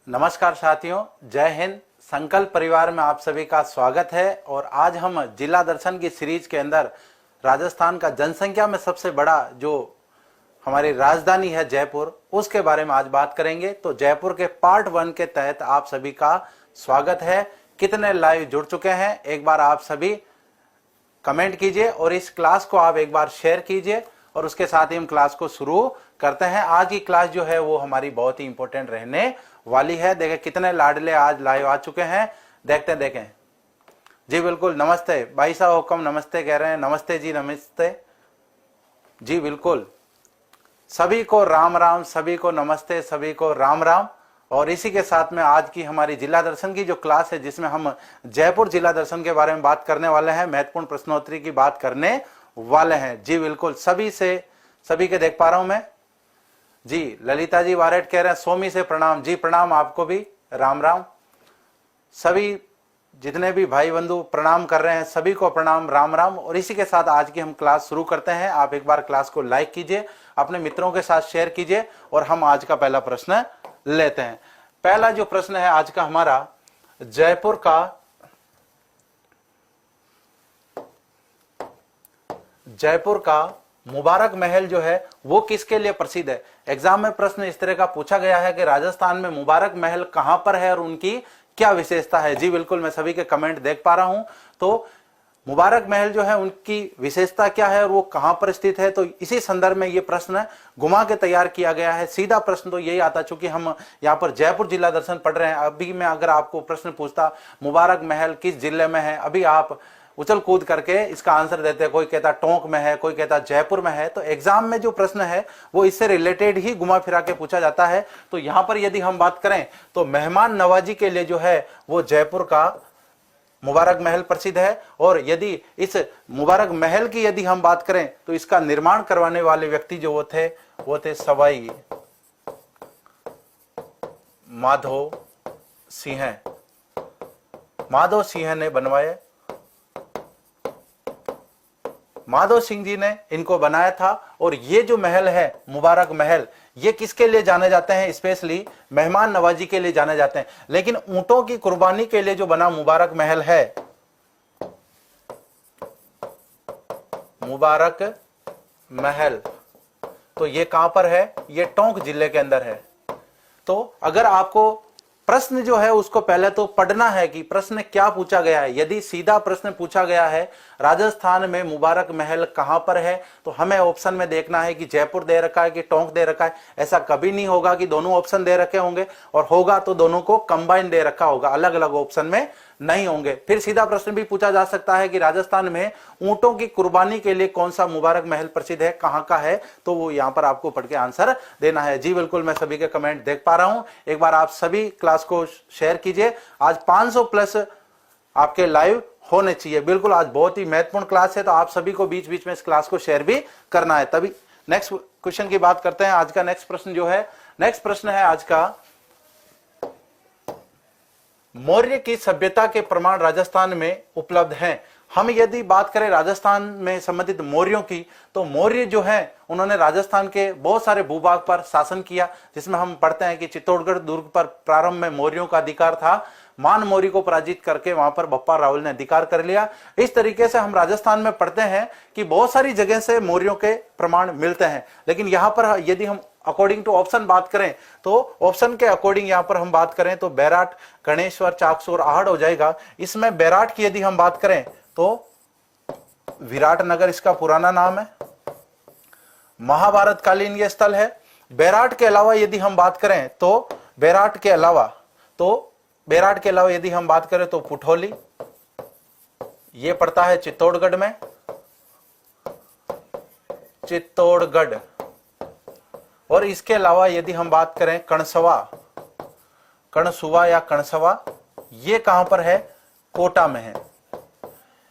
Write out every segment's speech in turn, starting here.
नमस्कार साथियों, जय हिंद। संकल्प परिवार में आप सभी का स्वागत है। और आज हम जिला दर्शन की सीरीज के अंदर राजस्थान का जनसंख्या में सबसे बड़ा जो हमारी राजधानी है जयपुर, उसके बारे में आज बात करेंगे। तो जयपुर के पार्ट 1 के तहत आप सभी का स्वागत है। कितने लाइव जुड़ चुके हैं एक बार आप सभी कमेंट कीजिए और इस क्लास को आप एक बार शेयर कीजिए और उसके साथ ही हम क्लास को शुरू करते हैं। आज की क्लास जो है वो हमारी बहुत ही इंपॉर्टेंट रहने वाली है। देखें कितने लाडले आज लाइव आ चुके हैं, देखते देखें। जी बिल्कुल, नमस्ते भाई साहब, हुक्म नमस्ते कह रहे हैं। नमस्ते जी, नमस्ते जी, बिल्कुल सभी को राम राम, सभी को नमस्ते, सभी को राम राम। और इसी के साथ में आज की हमारी जिला दर्शन की जो क्लास है, जिसमें हम जयपुर जिला दर्शन के बारे में बात करने वाले हैं, महत्वपूर्ण प्रश्नोत्तरी की बात करने वाले हैं। जी बिल्कुल, सभी के देख पा रहा हूं मैं। जी ललिता जी वारेट कह रहे हैं सोमी से प्रणाम। जी प्रणाम आपको भी, राम राम। सभी जितने भी भाई बंधु प्रणाम कर रहे हैं सभी को प्रणाम, राम राम। और इसी के साथ आज की हम क्लास शुरू करते हैं। आप एक बार क्लास को लाइक कीजिए, अपने मित्रों के साथ शेयर कीजिए और हम आज का पहला प्रश्न लेते हैं। पहला जो प्रश्न है आज का हमारा, जयपुर का मुबारक महल जो है वो किसके लिए प्रसिद्ध है। एग्जाम में प्रश्न इस तरह का पूछा गया है कि राजस्थान में मुबारक महल कहां पर है और उनकी क्या विशेषता है। जी बिल्कुल, मैं सभी के कमेंट देख पा रहा हूं। तो मुबारक महल जो है उनकी विशेषता क्या है और वो कहां पर स्थित है, तो इसी संदर्भ में ये प्रश्न घुमा के तैयार किया गया है। सीधा प्रश्न तो यही आता, चूंकि हम यहाँ पर जयपुर जिला दर्शन पढ़ रहे हैं। अभी मैं अगर आपको प्रश्न पूछता मुबारक महल किस जिले में है, अभी आप उछल कूद करके इसका आंसर देते हैं। कोई कहता टोंक में है, कोई कहता जयपुर में है। तो एग्जाम में जो प्रश्न है वो इससे रिलेटेड ही घुमा फिरा के पूछा जाता है। तो यहां पर यदि हम बात करें तो मेहमान नवाजी के लिए जो है वो जयपुर का मुबारक महल प्रसिद्ध है। और यदि इस मुबारक महल की यदि हम बात करें तो इसका निर्माण करवाने वाले व्यक्ति जो वो थे सवाई माधो सिंह ने बनवाए। माधो सिंह जी ने इनको बनाया था। और ये जो महल है मुबारक महल, ये किसके लिए जाने जाते हैं, स्पेशली मेहमान नवाजी के लिए जाने जाते हैं। लेकिन ऊंटों की कुर्बानी के लिए जो बना मुबारक महल है, मुबारक महल, तो ये कहां पर है, ये टोंक जिले के अंदर है। तो अगर आपको प्रश्न जो है उसको पहले तो पढ़ना है कि प्रश्न क्या पूछा गया है। यदि सीधा प्रश्न पूछा गया है राजस्थान में मुबारक महल कहां पर है, तो हमें ऑप्शन में देखना है कि जयपुर दे रखा है कि टोंक दे रखा है। ऐसा कभी नहीं होगा कि दोनों ऑप्शन दे रखे होंगे, और होगा तो दोनों को कंबाइन दे रखा होगा, अलग अलग ऑप्शन में नहीं होंगे। फिर सीधा प्रश्न भी पूछा जा सकता है कि राजस्थान में ऊंटों की कुर्बानी के लिए कौन सा मुबारक महल प्रसिद्ध है, कहां का है, तो वो यहां पर आपको पढ़ के आंसर देना है। जी बिल्कुल, मैं सभी के कमेंट देख पा रहा हूं। एक बार आप सभी क्लास को शेयर कीजिए। आज 500 प्लस आपके लाइव होने चाहिए। बिल्कुल, आज बहुत ही महत्वपूर्ण क्लास है, तो आप सभी को बीच बीच में इस क्लास को शेयर भी करना है। तभी नेक्स्ट क्वेश्चन की बात करते हैं। आज का नेक्स्ट प्रश्न जो है, नेक्स्ट प्रश्न है आज का, मौर्य की सभ्यता के प्रमाण राजस्थान में उपलब्ध हैं। हम यदि बात करें राजस्थान में संबंधित मौर्यों की, तो मौर्य जो है उन्होंने राजस्थान के बहुत सारे भूभाग पर शासन किया, जिसमें हम पढ़ते हैं कि चित्तौड़गढ़ दुर्ग पर प्रारंभ में मौर्यों का अधिकार था। मान मौर्य को पराजित करके वहां पर बप्पा रावल ने अधिकार कर लिया। इस तरीके से हम राजस्थान में पढ़ते हैं कि बहुत सारी जगह से मौर्यों के प्रमाण मिलते हैं। लेकिन यहां पर यदि हम अकॉर्डिंग टू ऑप्शन बात करें, तो ऑप्शन के अकॉर्डिंग यहां पर हम बात करें तो बैराट, गणेश्वर, चाकसोर, आहड़ हो जाएगा। इसमें बैराट की यदि हम बात करें तो विराटनगर इसका पुराना नाम है, महाभारत कालीन ये स्थल है। बैराट के अलावा यदि हम बात करें तो बैराट के अलावा यदि हम बात करें तो पुठोली, ये पड़ता है चित्तौड़गढ़ में, चित्तौड़गढ़। और इसके अलावा यदि हम बात करें कणसुवा या कणसवा, ये कहां पर है, कोटा में है।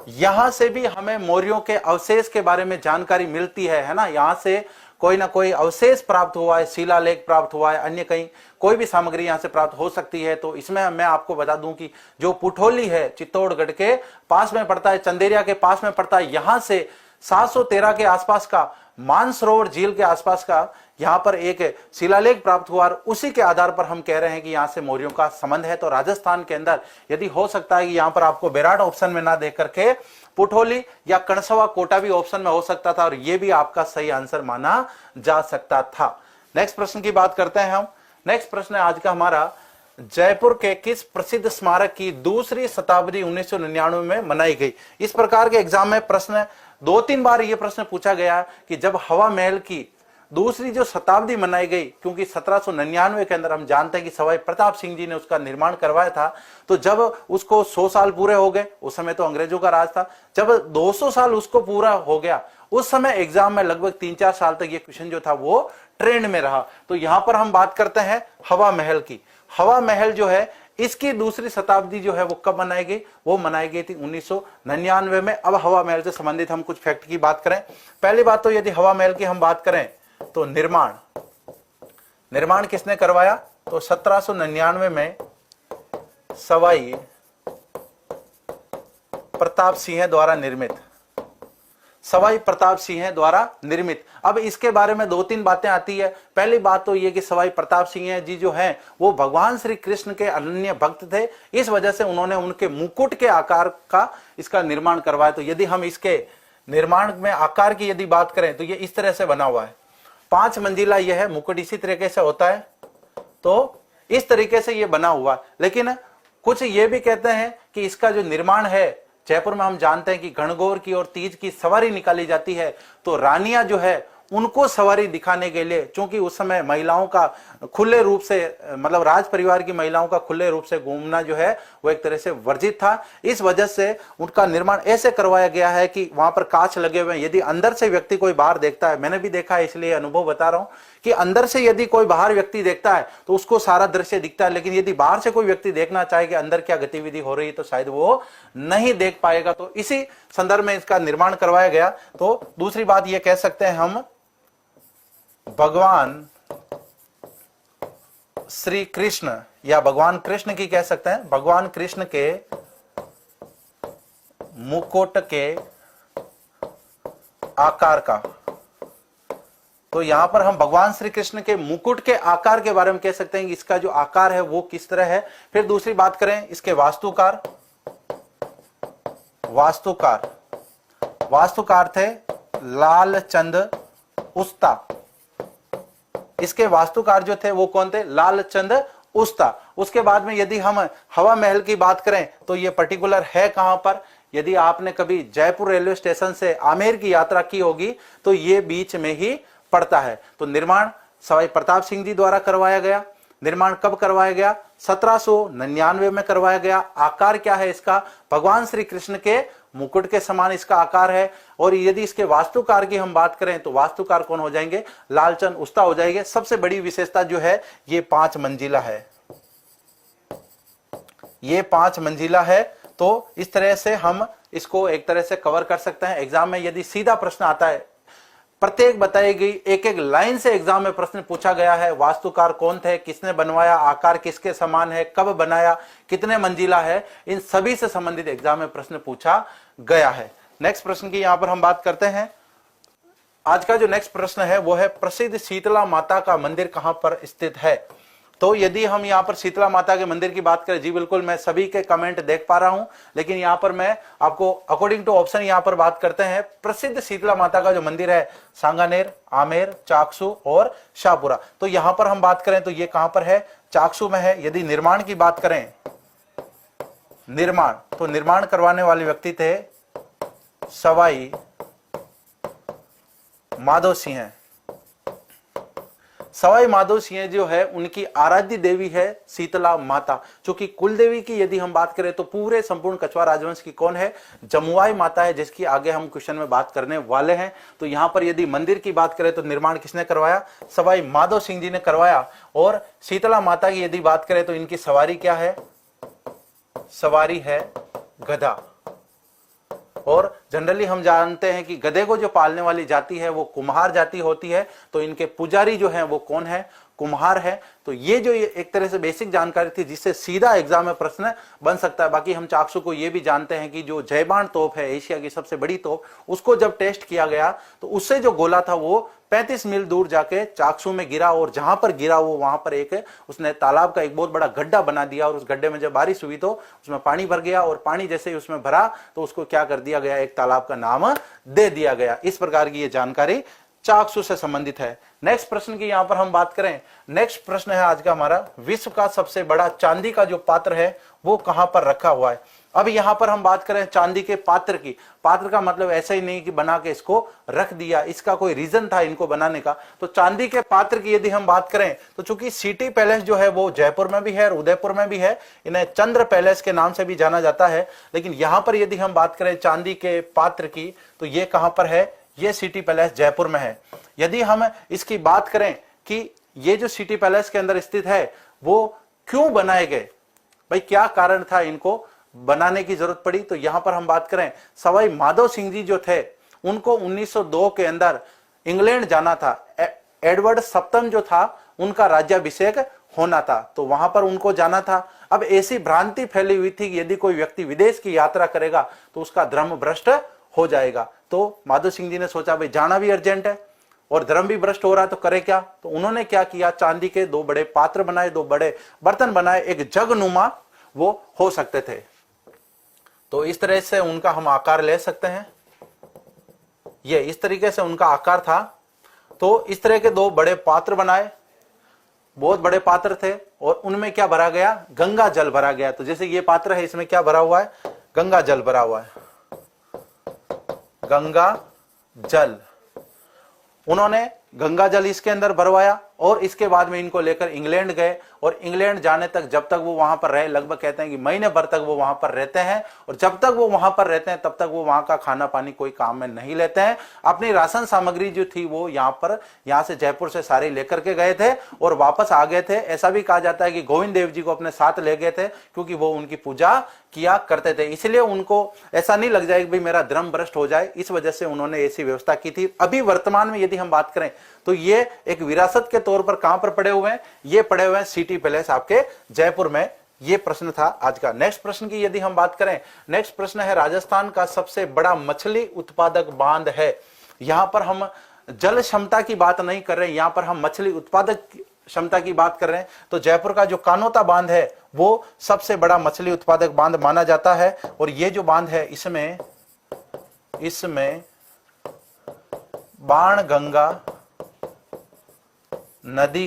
यहां से भी हमें मौर्यों के अवशेष के बारे में जानकारी मिलती है ना। यहां से कोई ना कोई अवशेष प्राप्त हुआ है, शिलालेख प्राप्त हुआ है, अन्य कहीं कोई भी सामग्री यहां से प्राप्त हो सकती है। तो इसमें मैं आपको बता दूं कि जो पुठोली है चित्तौड़गढ़ के पास में पड़ता है, चंदेरिया के पास में पड़ता है। यहां से 713 के आसपास का मानसरोवर झील के आसपास का यहाँ पर एक शिलालेख प्राप्त हुआ और उसी के आधार पर हम कह रहे हैं कि यहाँ से मौर्यों का संबंध है। तो राजस्थान के अंदर यदि हो सकता है कि यहाँ पर आपको बेराट ऑप्शन में ना देख करके पुठोली या कणसवा कोटा भी ऑप्शन में हो सकता था और ये भी आपका सही आंसर माना जा सकता था। नेक्स्ट प्रश्न की बात करते हैं हम। नेक्स्ट प्रश्न है आज का हमारा, जयपुर के किस प्रसिद्ध स्मारक की दूसरी शताब्दी 1999 में मनाई गई। इस प्रकार के एग्जाम में प्रश्न 2-3 बार यह प्रश्न पूछा गया कि जब हवा महल की दूसरी जो शताब्दी मनाई गई, क्योंकि 1799 के अंदर हम जानते हैं कि सवाई प्रताप सिंह जी ने उसका निर्माण करवाया था, तो जब उसको 100 साल पूरे हो गए, उस समय तो अंग्रेजों का राज था, जब 200 साल उसको पूरा हो गया, उस समय एग्जाम में लगभग 3-4 साल तक ये क्वेश्चन जो था वो ट्रेंड में रहा। तो यहां पर हम बात करते हैं हवा महल की। हवा महल जो है इसकी दूसरी शताब्दी जो है वो कब मनाई गई, वो मनाई गई थी 1999 में। अब हवा महल से संबंधित हम कुछ फैक्ट की बात करें। पहली बात तो यदि हवा महल की हम बात करें तो निर्माण किसने करवाया, तो 1799 में सवाई प्रताप सिंह द्वारा निर्मित, सवाई प्रताप सिंह द्वारा निर्मित। अब इसके बारे में 2-3 बातें आती है। पहली बात तो ये कि सवाई प्रताप सिंह जी जो हैं वो भगवान श्री कृष्ण के अनन्य भक्त थे, इस वजह से उन्होंने उनके मुकुट के आकार का इसका निर्माण करवाया। तो यदि हम इसके निर्माण में आकार की यदि बात करें तो ये इस तरह से बना हुआ है, 5 मंजिला यह है, मुकुट इसी तरीके से होता है, तो इस तरीके से ये बना हुआ। लेकिन कुछ ये भी कहते हैं कि इसका जो निर्माण है, जयपुर में हम जानते हैं कि गणगौर की और तीज की सवारी निकाली जाती है, तो रानियां जो है उनको सवारी दिखाने के लिए, क्योंकि उस समय महिलाओं का खुले रूप से, मतलब राज परिवार की महिलाओं का खुले रूप से घूमना जो है वो एक तरह से वर्जित था, इस वजह से उनका निर्माण ऐसे करवाया गया है कि वहां पर कांच लगे हुए हैं। यदि अंदर से व्यक्ति कोई बाहर देखता है, मैंने भी देखा है इसलिए अनुभव बता रहा हूं कि अंदर से यदि कोई बाहर व्यक्ति देखता है तो उसको सारा दृश्य दिखता है, लेकिन यदि बाहर से कोई व्यक्ति देखना चाहे कि अंदर क्या गतिविधि हो रही है तो शायद वो नहीं देख पाएगा। तो इसी संदर्भ में इसका निर्माण करवाया गया। तो दूसरी बात ये कह सकते हैं हम, भगवान श्री कृष्ण या भगवान कृष्ण की कह सकते हैं, भगवान कृष्ण के मुकुट के आकार का। तो यहां पर हम भगवान श्री कृष्ण के मुकुट के आकार के बारे में कह सकते हैं कि इसका जो आकार है वो किस तरह है। फिर दूसरी बात करें इसके वास्तुकार, वास्तुकार थे लालचंद उस्ता। इसके वास्तुकार जो थे वो कौन थे, लालचंद उस्ता। उसके बाद में यदि हम हवा महल की बात करें तो ये पर्टिकुलर है कहां पर, यदि आपने कभी जयपुर रेलवे स्टेशन से आमेर की यात्रा की होगी तो ये बीच में ही पड़ता है। तो निर्माण सवाई प्रताप सिंह जी द्वारा करवाया गया। निर्माण कब करवाया गया, 1799 में करवाया गया। आकार क्या है इसका, भगवान श्री कृष्ण के मुकुट के समान इसका आकार है। और यदि इसके वास्तुकार की हम बात करें तो वास्तुकार कौन हो जाएंगे, लालचंद उस्ता हो जाएंगे। सबसे बड़ी विशेषता जो है ये 5 मंजिला है, ये 5 मंजिला है। तो इस तरह से हम इसको एक तरह से कवर कर सकते हैं। एग्जाम में यदि सीधा प्रश्न आता है, प्रत्येक बताई गई एक एक लाइन से एग्जाम में प्रश्न पूछा गया है, वास्तुकार कौन थे, किसने बनवाया, आकार किसके समान है, कब बनाया, कितने मंजिला है, इन सभी से संबंधित एग्जाम में प्रश्न पूछा गया है। नेक्स्ट प्रश्न की यहां पर हम बात करते हैं। आज का जो नेक्स्ट प्रश्न है वो है, प्रसिद्ध शीतला माता का मंदिर कहां पर स्थित है। तो यदि हम यहाँ पर शीतला माता के मंदिर की बात करें, जी बिल्कुल मैं सभी के कमेंट देख पा रहा हूं, लेकिन यहाँ पर मैं आपको अकॉर्डिंग टू ऑप्शन यहाँ पर बात करते हैं। प्रसिद्ध शीतला माता का जो मंदिर है सांगानेर, आमेर, चाकसू और शाहपुरा। तो यहाँ पर हम बात करें तो ये कहां पर है, चाकसू में है। यदि निर्माण की बात करें, निर्माण, तो निर्माण करवाने वाले व्यक्ति थे सवाई माधो सिंह। सवाई माधो सिंह जो है उनकी आराध्य देवी है शीतला माता। चूंकि कुल देवी की यदि हम बात करें तो पूरे संपूर्ण कछवा राजवंश की कौन है, जमुआई माता है, जिसकी आगे हम क्वेश्चन में बात करने वाले हैं। तो यहां पर यदि मंदिर की बात करें तो निर्माण किसने करवाया, सवाई माधो सिंह जी ने करवाया। और शीतला माता की यदि बात करें तो इनकी सवारी क्या है, सवारी है गधा। और जनरली हम जानते हैं कि गधे को जो पालने वाली जाति है वो कुम्हार जाति होती है। तो इनके पुजारी जो हैं वो कौन है, कुम्हार है। तो ये जो एक तरह से बेसिक जानकारी थी जिससे सीधा एग्जाम में प्रश्न बन सकता है। बाकी हम चाकसू को ये भी जानते हैं कि जो जयबान तोप है एशिया की सबसे बड़ी तोप, उसको जब टेस्ट किया गया तो उससे जो गोला था वो 35 मील दूर जाके चाकसू में गिरा, और जहां पर गिरा वो वहां पर एक उसने तालाब का एक बहुत बड़ा गड्ढा बना दिया, और उस गड्ढे में जब बारिश हुई तो उसमें पानी भर गया, और पानी जैसे ही उसमें भरा तो उसको क्या कर दिया गया, एक तालाब का नाम दे दिया गया। इस प्रकार की ये जानकारी चाकसू से संबंधित है। नेक्स्ट प्रश्न की यहां पर हम बात करें, नेक्स्ट प्रश्न है आज का हमारा, विश्व का सबसे बड़ा चांदी का जो पात्र है वो कहां पर रखा हुआ है। अब यहां पर हम बात करें चांदी के पात्र की, पात्र का मतलब ऐसा ही नहीं कि बना के इसको रख दिया, इसका कोई रीजन था इनको बनाने का। तो चांदी के पात्र की यदि हम बात करें तो चूंकि सिटी पैलेस जो है वो जयपुर में भी है और उदयपुर में भी है, इन्हें चंद्र पैलेस के नाम से भी जाना जाता है। लेकिन यहां पर यदि हम बात करें चांदी के पात्र की तो ये कहां पर है, ये सिटी पैलेस जयपुर में है। यदि हम इसकी बात करें कि ये जो सिटी पैलेस के अंदर स्थित है वो क्यों बनाए गए, भाई क्या कारण था इनको बनाने की जरूरत पड़ी, तो यहां पर हम बात करें सवाई माधो सिंह जी जो थे उनको 1902 के अंदर इंग्लैंड जाना था। एडवर्ड सप्तम जो था उनका राज्याभिषेक होना था, तो वहां पर उनको जाना था। अब ऐसी भ्रांति फैली हुई थी कि यदि कोई व्यक्ति विदेश की यात्रा करेगा तो उसका धर्म भ्रष्ट हो जाएगा। तो माधो सिंह जी ने सोचा भाई जाना भी अर्जेंट है और धर्म भी भ्रष्ट हो रहा है तो करे क्या, तो उन्होंने क्या किया, चांदी के 2 बड़े पात्र बनाए, 2 बड़े बर्तन बनाए, एक जगनुमा वो हो सकते थे। तो इस तरह से उनका हम आकार ले सकते हैं, ये इस तरीके से उनका आकार था। तो इस तरह के 2 बड़े पात्र बनाए, बहुत बड़े पात्र थे, और उनमें क्या भरा गया, गंगा जल भरा गया। तो जैसे ये पात्र है इसमें क्या भरा हुआ है, गंगा जल भरा हुआ है, गंगा जल। उन्होंने गंगा जल इसके अंदर भरवाया और इसके बाद में इनको लेकर इंग्लैंड गए, और इंग्लैंड जाने तक जब तक वो वहां पर रहे, लगभग कहते हैं कि महीने भर तक वो वहां पर रहते हैं, और जब तक वो वहां पर रहते हैं तब तक वो वहां का खाना पानी कोई काम में नहीं लेते हैं। अपनी राशन सामग्री जो थी वो यहाँ से जयपुर से सारी लेकर के गए थे और वापस आ गए थे। ऐसा भी कहा जाता है कि गोविंद देव जी को अपने साथ ले गए थे क्योंकि वो उनकी पूजा किया करते थे, इसलिए उनको ऐसा नहीं लग जाए कि भाई मेरा धर्म भ्रष्ट हो जाए, इस वजह से उन्होंने ऐसी व्यवस्था की थी। अभी वर्तमान में यदि हम बात करें तो ये एक विरासत के तौर पर कहां पर पड़े हुए हैं, ये पड़े हुए हैं सिटी पैलेस आपके जयपुर में। ये प्रश्न था आज का। नेक्स्ट प्रश्न की यदि हम बात करें, नेक्स्ट प्रश्न है राजस्थान का सबसे बड़ा मछली उत्पादक बांध है। यहां पर हम जल क्षमता की बात नहीं कर रहे हैं, यहां पर हम मछली उत्पादक क्षमता की बात कर रहे हैं। तो जयपुर का जो कानोता बांध है वो सबसे बड़ा मछली उत्पादक बांध माना जाता है, और ये जो बांध है इसमें बाणगंगा नदी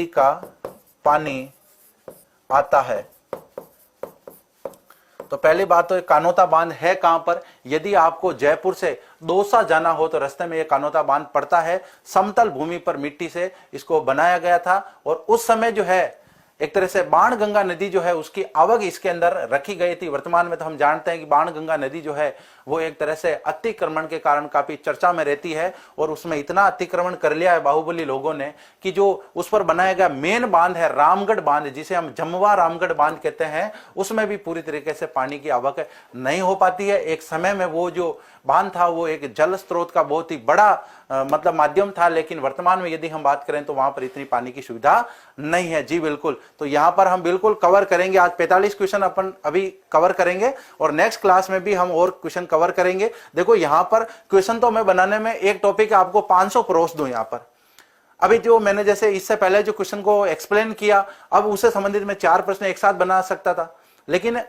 का पानी आता है। तो पहली बात तो कानोता बांध है कहां पर, यदि आपको जयपुर से दौसा जाना हो तो रास्ते में यह कानोता बांध पड़ता है। समतल भूमि पर मिट्टी से इसको बनाया गया था, और उस समय जो है एक तरह से बाणगंगा नदी जो है उसकी आवक इसके अंदर रखी गई थी। वर्तमान में तो हम जानते हैं कि बाणगंगा नदी जो है वो एक तरह से अतिक्रमण के कारण काफी चर्चा में रहती है, और उसमें इतना अतिक्रमण कर लिया है बाहुबली लोगों ने कि जो उस पर बनाया गया मेन बांध है रामगढ़ बांध, जिसे हम जमवा रामगढ़ बांध कहते हैं, उसमें भी पूरी तरीके से पानी की आवक नहीं हो पाती है। एक समय में वो जो बांध था वो एक जल स्रोत का बहुत ही बड़ा मतलब माध्यम था, लेकिन वर्तमान में यदि हम बात करें तो वहां पर इतनी पानी की सुविधा नहीं है। जी बिल्कुल, तो यहां पर हम बिल्कुल कवर करेंगे। आज 45 क्वेश्चन अपन अभी कवर करेंगे, और नेक्स्ट क्लास में भी हम और क्वेश्चन कवर करेंगे। देखो यहां पर क्वेश्चन तो मैं बनाने में एक टॉपिक आपको 500 क्रॉस दूं। यहां पर अभी जो मैंने जैसे इससे पहले जो क्वेश्चन को एक्सप्लेन किया, अब उससे संबंधित मैं 4 प्रश्न एक साथ बना सकता था, लेकिन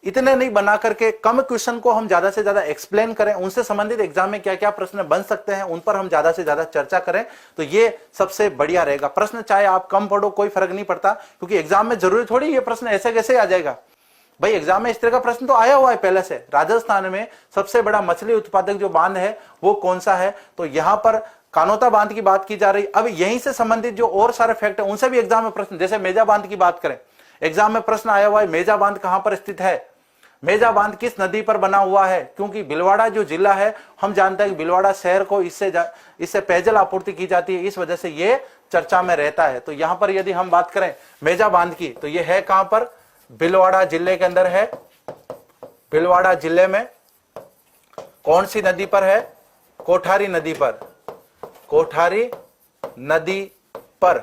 इतने नहीं बना करके कम क्वेश्चन को हम ज्यादा से ज्यादा एक्सप्लेन करें, उनसे संबंधित एग्जाम में क्या क्या प्रश्न बन सकते हैं उन पर हम ज्यादा से ज्यादा चर्चा करें, तो ये सबसे बढ़िया रहेगा। प्रश्न चाहे आप कम पढ़ो कोई फर्क नहीं पड़ता, क्योंकि एग्जाम में जरूरी थोड़ी ये प्रश्न ऐसे कैसे आ जाएगा। भाई एग्जाम में इस तरह का प्रश्न तो आया हुआ है पहले से। राजस्थान में सबसे बड़ा मछली उत्पादक जो बांध है वो कौन सा है, तो यहां पर कानोता बांध की बात की जा रही। अब यहीं से संबंधित जो और सारे फैक्ट है उनसे भी एग्जाम में प्रश्न, जैसे मेजा बांध की बात करें, एग्जाम में प्रश्न आया हुआ है मेजा बांध कहां पर स्थित है, मेजा बांध किस नदी पर बना हुआ है, क्योंकि भीलवाड़ा जो जिला है हम जानते हैं कि भीलवाड़ा शहर को इससे पेयजल आपूर्ति की जाती है, इस वजह से ये चर्चा में रहता है। तो यहां पर यदि हम बात करें मेजा बांध की तो ये है कहां पर, भीलवाड़ा जिले के अंदर है। भीलवाड़ा जिले में कौन सी नदी पर है, कोठारी नदी पर, कोठारी नदी पर।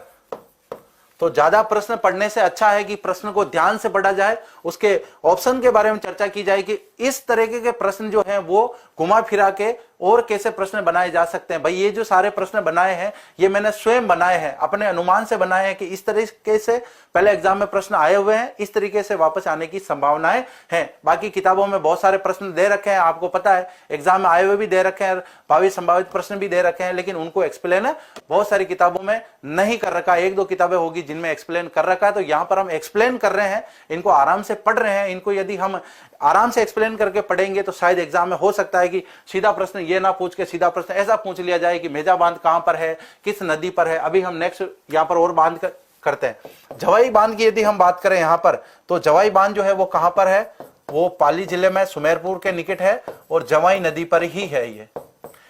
तो ज्यादा प्रश्न पढ़ने से अच्छा है कि प्रश्न को ध्यान से पढ़ा जाए, उसके ऑप्शन के बारे में चर्चा की जाए कि इस तरीके के प्रश्न जो हैं वो घुमा फिरा के और कैसे प्रश्न बनाए जा सकते हैं। भाई ये जो सारे प्रश्न बनाए हैं ये मैंने स्वयं बनाए हैं, अपने अनुमान से बनाए हैं कि इस तरीके से पहले एग्जाम में प्रश्न आए हुए हैं, इस तरीके से वापस आने की संभावनाएं हैं। बाकी किताबों में बहुत सारे प्रश्न दे रखे हैं, आपको पता है, एग्जाम में आए हुए भी दे रखे हैं, भावी संभावित प्रश्न भी दे रखे हैं, लेकिन उनको एक्सप्लेन बहुत सारी किताबों में नहीं कर रखा। एक दो किताबें होगी जिनमें एक्सप्लेन कर रखा है, तो यहां पर हम एक्सप्लेन कर रहे हैं, इनको आराम से पढ़ रहे हैं। इनको यदि हम आराम से एक्सप्लेन करके पढ़ेंगे तो शायद एग्जाम में हो सकता है कि सीधा प्रश्न ये ना पूछ के सीधा प्रश्न ऐसा पूछ लिया जाए कि मेजा बांध कहां पर है, किस नदी पर है। अभी हम नेक्स्ट यहां पर और बांध करते हैं। जवाई बांध की यदि हम बात करें यहां पर, तो जवाई बांध जो है वो कहां पर है, वो पाली जिले में सुमेरपुर के निकट है और जवाई नदी पर ही है ये।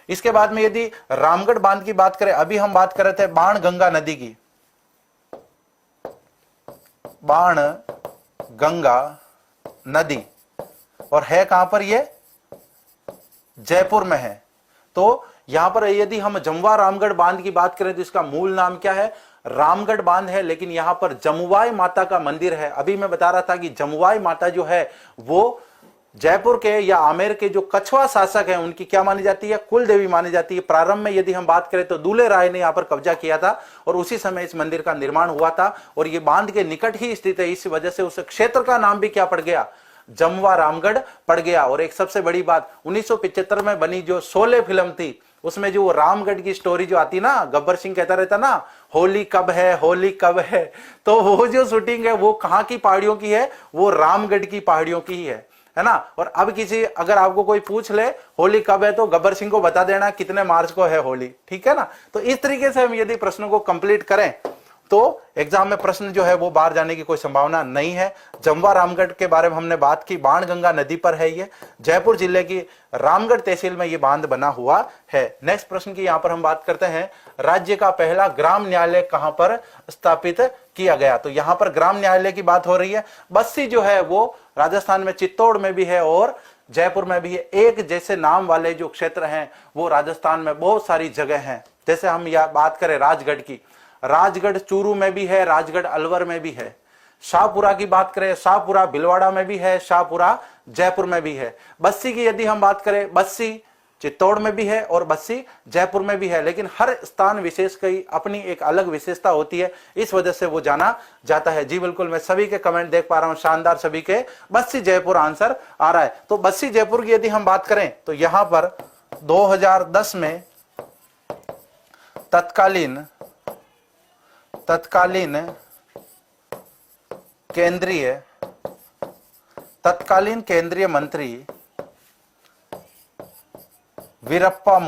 इसके बाद में यदि रामगढ़ बांध की बात करें, अभी हम बात कर रहे थे बाण गंगा नदी की, बाण गंगा नदी, और है कहां पर ये, जयपुर में है। तो यहां पर यदि हम जमुआ रामगढ़ बांध की बात करें तो इसका मूल नाम क्या है, रामगढ़ बांध है, लेकिन यहां पर जमुआई माता का मंदिर है। अभी मैं बता रहा था कि जमुआई माता जो है वो जयपुर के या आमेर के जो कछवा शासक हैं उनकी क्या मानी जाती है, कुल देवी मानी जाती है। प्रारंभ में यदि हम बात करें तो दूल्हे राय ने यहां पर कब्जा किया था और उसी समय इस मंदिर का निर्माण हुआ था, और ये बांध के निकट ही स्थित है। इस वजह से उस क्षेत्र का नाम भी क्या पड़ गया, जमुआ रामगढ़ पड़ गया। और एक सबसे बड़ी बात, 1975 में बनी जो शोले फिल्म थी, उसमें जो रामगढ़ की स्टोरी जो आती ना, गब्बर सिंह कहता रहता ना, होली कब है, होली कब है, तो वो जो शूटिंग है वो कहां की पहाड़ियों की है, वो रामगढ़ की पहाड़ियों की ही है ना। और अब किसी अगर आपको कोई पूछ ले होली कब है, तो गब्बर सिंह को बता देना कितने मार्च को है होली, ठीक है ना। तो इस तरीके से हम यदि प्रश्नों को कंप्लीट करें तो एग्जाम में प्रश्न जो है वो बाहर जाने की कोई संभावना नहीं है। जमुआ रामगढ़ के बारे में हमने बात की, बाण गंगा नदी पर है ये, जयपुर जिले की रामगढ़ तहसील में ये बांध बना हुआ है। नेक्स्ट प्रश्न की यहां पर हम बात करते हैं, राज्य का पहला ग्राम न्यायालय कहां पर स्थापित किया गया। तो यहां पर ग्राम न्यायालय की बात हो रही है। बस्सी जो है वो राजस्थान में चित्तौड़ में भी है और जयपुर में भी है। एक जैसे नाम वाले जो क्षेत्र हैं वो राजस्थान में बहुत सारी जगह हैं। जैसे हम यह बात करें राजगढ़ की, राजगढ़ चूरू में भी है, राजगढ़ अलवर में भी है। शाहपुरा की बात करें, शाहपुरा भीलवाड़ा में भी है, शाहपुरा जयपुर में भी है। बस्सी की यदि हम बात करें, बस्सी चित्तौड़ में भी है और बस्सी जयपुर में भी है। लेकिन हर स्थान विशेष की अपनी एक अलग विशेषता होती है, इस वजह से वो जाना जाता है। जी बिल्कुल, मैं सभी के कमेंट देख पा रहा हूं, शानदार सभी के बस्सी जयपुर आंसर आ रहा है। तो बस्सी जयपुर की यदि हम बात करें तो यहां पर 2010 में तत्कालीन केंद्रीय मंत्री वीरप्पा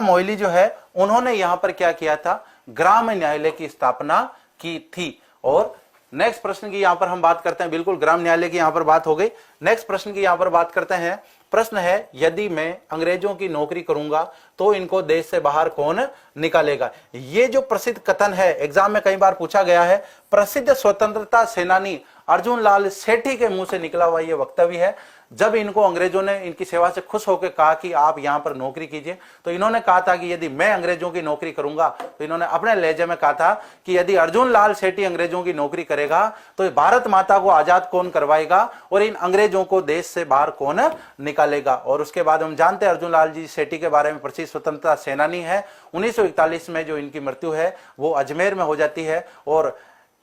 मोइली जो है, उन्होंने यहां पर क्या किया था, ग्राम न्यायालय की स्थापना की थी। और नेक्स्ट प्रश्न की यहां पर हम बात करते हैं, बिल्कुल ग्राम न्यायालय की यहां पर बात हो गई। नेक्स्ट प्रश्न की यहां पर बात करते हैं। प्रश्न है, यदि मैं अंग्रेजों की नौकरी करूंगा तो इनको देश से बाहर कौन निकालेगा। ये जो प्रसिद्ध कथन है, एग्जाम में कई बार पूछा गया है, प्रसिद्ध स्वतंत्रता सेनानी अर्जुन लाल सेठी के मुंह से निकला हुआ ये वक्तव्य है। जब इनको अंग्रेजों ने इनकी सेवा से खुश होकर कहा कि आप यहां पर नौकरी कीजिए, तो इन्होंने कहा था कि यदि मैं अंग्रेजों की नौकरी करूंगा, तो इन्होंने अपने लहजे में कहा था कि यदि अर्जुन लाल सेठी अंग्रेजों की नौकरी करेगा तो भारत माता को आजाद कौन करवाएगा और इन अंग्रेजों को देश से बाहर कौन निकालेगा। और उसके बाद हम जानते हैं अर्जुन लाल जी सेठी के बारे में, प्रसिद्ध स्वतंत्रता सेनानी है। 1941 में जो इनकी मृत्यु है वो अजमेर में हो जाती है। और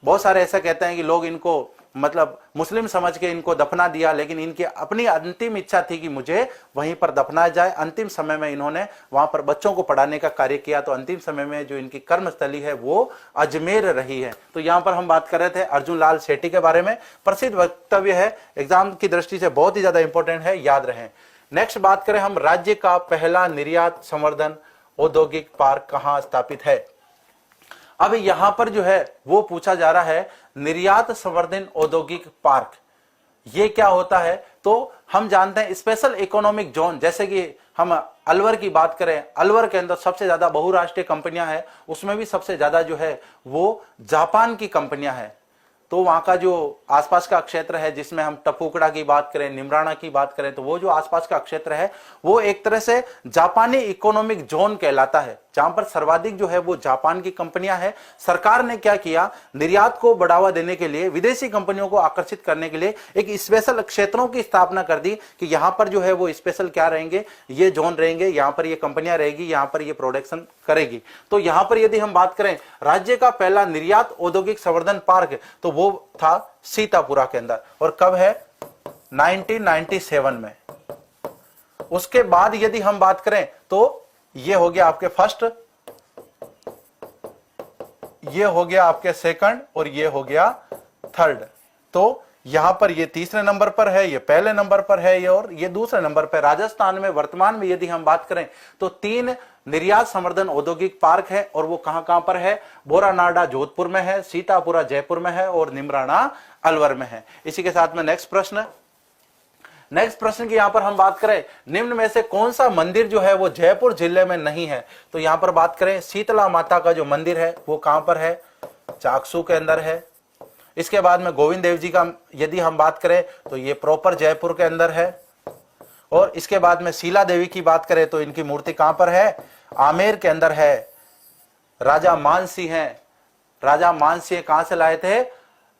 बहुत सारे ऐसा कहते हैं कि लोग इनको मतलब मुस्लिम समझ के इनको दफना दिया, लेकिन इनकी अपनी अंतिम इच्छा थी कि मुझे वहीं पर दफनाया जाए। अंतिम समय में इन्होंने वहां पर बच्चों को पढ़ाने का कार्य किया, तो अंतिम समय में जो इनकी कर्मस्थली है वो अजमेर रही है। तो यहां पर हम बात कर रहे थे अर्जुन लाल सेठी के बारे में, प्रसिद्ध वक्तव्य है, एग्जाम की दृष्टि से बहुत ही ज्यादा इंपॉर्टेंट है, याद रहे। नेक्स्ट बात करें हम, राज्य का पहला निर्यात संवर्धन औद्योगिक पार्क कहां स्थापित है। अब यहां पर जो है वो पूछा जा रहा है, निर्यात संवर्धन औद्योगिक पार्क ये क्या होता है। तो हम जानते हैं स्पेशल इकोनॉमिक जोन, जैसे कि हम अलवर की बात करें, अलवर के अंदर सबसे ज्यादा बहुराष्ट्रीय कंपनियां हैं, उसमें भी सबसे ज्यादा जो है वो जापान की कंपनियां हैं। तो वहां का जो आसपास का क्षेत्र है, जिसमें हम टपुकड़ा की बात करें, निमराना की बात करें, तो वो जो आसपास का क्षेत्र है वो एक तरह से जापानी इकोनॉमिक जोन कहलाता है, जहां पर सर्वाधिक जो है वो जापान की कंपनियां हैं। सरकार ने क्या किया, निर्यात को बढ़ावा देने के लिए, विदेशी कंपनियों को आकर्षित करने के लिए एक स्पेशल क्षेत्रों की स्थापना कर दी कि यहां पर जो है वो स्पेशल क्या रहेंगे, ये जोन रहेंगे, यहां पर ये कंपनियां रहेगी, यहां पर ये प्रोडक्शन करेगी। तो यहां पर यदि हम बात करें राज्य का पहला निर्यात औद्योगिक संवर्धन पार्क, तो वो था सीतापुरा के अंदर, और कब है, 1997 में। उसके बाद यदि हम बात करें तो ये हो गया आपके फर्स्ट, ये हो गया आपके सेकंड, और ये हो गया थर्ड। तो यहां पर ये तीसरे नंबर पर है, ये पहले नंबर पर है, ये और ये दूसरे नंबर पर। राजस्थान में वर्तमान में यदि हम बात करें तो 3 निर्यात संवर्धन औद्योगिक पार्क है, और वो कहां कहां पर है, बोरानाडा जोधपुर में है, सीतापुरा जयपुर में है, और निमराना अलवर में है। इसी के साथ में नेक्स्ट प्रश्न की यहां पर हम बात करें, निम्न में से कौन सा मंदिर जो है वो जयपुर जिले में नहीं है। तो यहां पर बात करें शीतला माता का जो मंदिर है वो कहां पर है, चाकसू के अंदर है। इसके बाद में गोविंद देव जी का यदि हम बात करें तो ये प्रॉपर जयपुर के अंदर है। और इसके बाद में शीला देवी की बात करें तो इनकी मूर्ति कहां पर है, आमेर के अंदर है। राजा मानसिंह हैं, राजा मानसिंह कहां से लाए थे,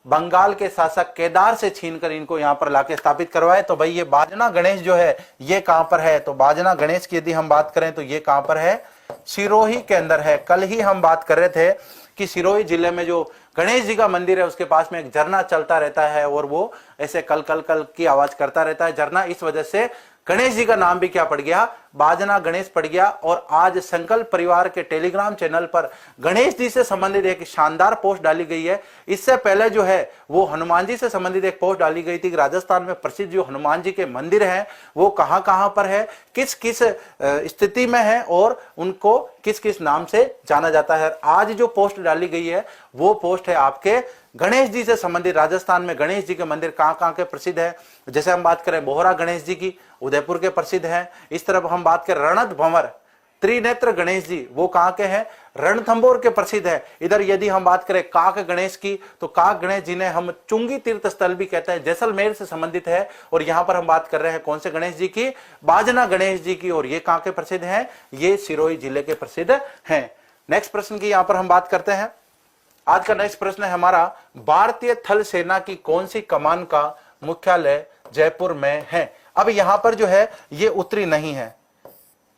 बंगाल के शासक केदार से छीनकर इनको यहां पर लाके स्थापित करवाए। तो भाई ये बाजना गणेश जो है ये कहां पर है, तो बाजना गणेश की यदि हम बात करें तो ये कहां पर है, सिरोही के अंदर है। कल ही हम बात कर रहे थे कि सिरोही जिले में जो गणेश जी का मंदिर है उसके पास में एक झरना चलता रहता है, और वो ऐसे कल कल कल की आवाज करता रहता है झरना, इस वजह से गणेश जी का नाम भी क्या पड़ गया, बाजना गणेश पड़ गया। और आज संकल्प परिवार के टेलीग्राम चैनल पर गणेश जी से संबंधित एक शानदार पोस्ट डाली गई है। इससे पहले जो है वो हनुमान जी से संबंधित एक पोस्ट डाली गई थी कि राजस्थान में प्रसिद्ध जो हनुमान जी के मंदिर हैं वो कहां कहां पर है, किस किस स्थिति में है, और उनको किस किस नाम से जाना जाता है। आज जो पोस्ट डाली गई है वो पोस्ट है आपके गणेश जी से संबंधित। राजस्थान में गणेश जी के मंदिर कहां कहां के प्रसिद्ध है, जैसे हम बात करें बोहरा गणेश जी की, उदयपुर के प्रसिद्ध हैं। इस तरफ हम बात करें रणद भंवर त्रिनेत्र गणेश जी, वो कहां के हैं, रणथंभौर के प्रसिद्ध है। इधर यदि हम बात करें काक गणेश की, तो काक गणेश जी ने हम चुंगी तीर्थ स्थल भी कहते हैं, जैसलमेर से संबंधित है। और यहां पर हम बात कर रहे हैं कौन से गणेश जी की, बाजना गणेश जी की, और ये कहां के प्रसिद्ध हैं, ये सिरोही जिले के प्रसिद्ध हैं। नेक्स्ट प्रश्न की यहां पर हम बात करते हैं। आज का नेक्स्ट प्रश्न है हमारा, भारतीय थल सेना की कौन सी कमान का मुख्यालय जयपुर में है। अब यहां पर जो है ये उत्तरी नहीं है,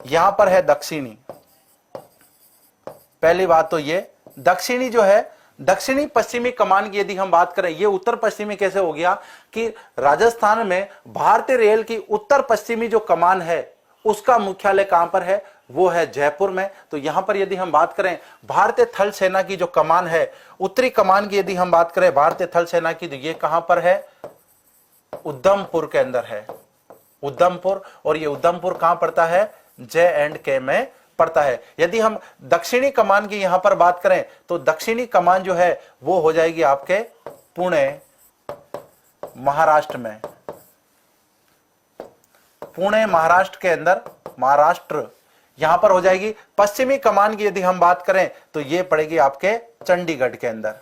यहां पर है दक्षिणी। पहली बात तो ये दक्षिणी जो है, दक्षिणी पश्चिमी कमान की यदि हम बात करें, ये उत्तर पश्चिमी कैसे हो गया कि राजस्थान में भारतीय रेल की उत्तर पश्चिमी जो कमान है उसका मुख्यालय कहां पर है, वो है जयपुर में। तो यहां पर यदि हम बात करें भारतीय थल सेना की जो कमान है, उत्तरी कमान की यदि हम बात करें भारतीय थल सेना की, तो ये कहां पर है, उधमपुर के अंदर है, उधमपुर। और ये उधमपुर कहां पड़ता है, J&K में पड़ता है। यदि हम दक्षिणी कमान की यहां पर बात करें तो दक्षिणी कमान जो है वो हो जाएगी आपके पुणे महाराष्ट्र में, पुणे महाराष्ट्र के अंदर, महाराष्ट्र यहां पर हो जाएगी। पश्चिमी कमान की यदि हम बात करें तो ये पड़ेगी आपके चंडीगढ़ के अंदर।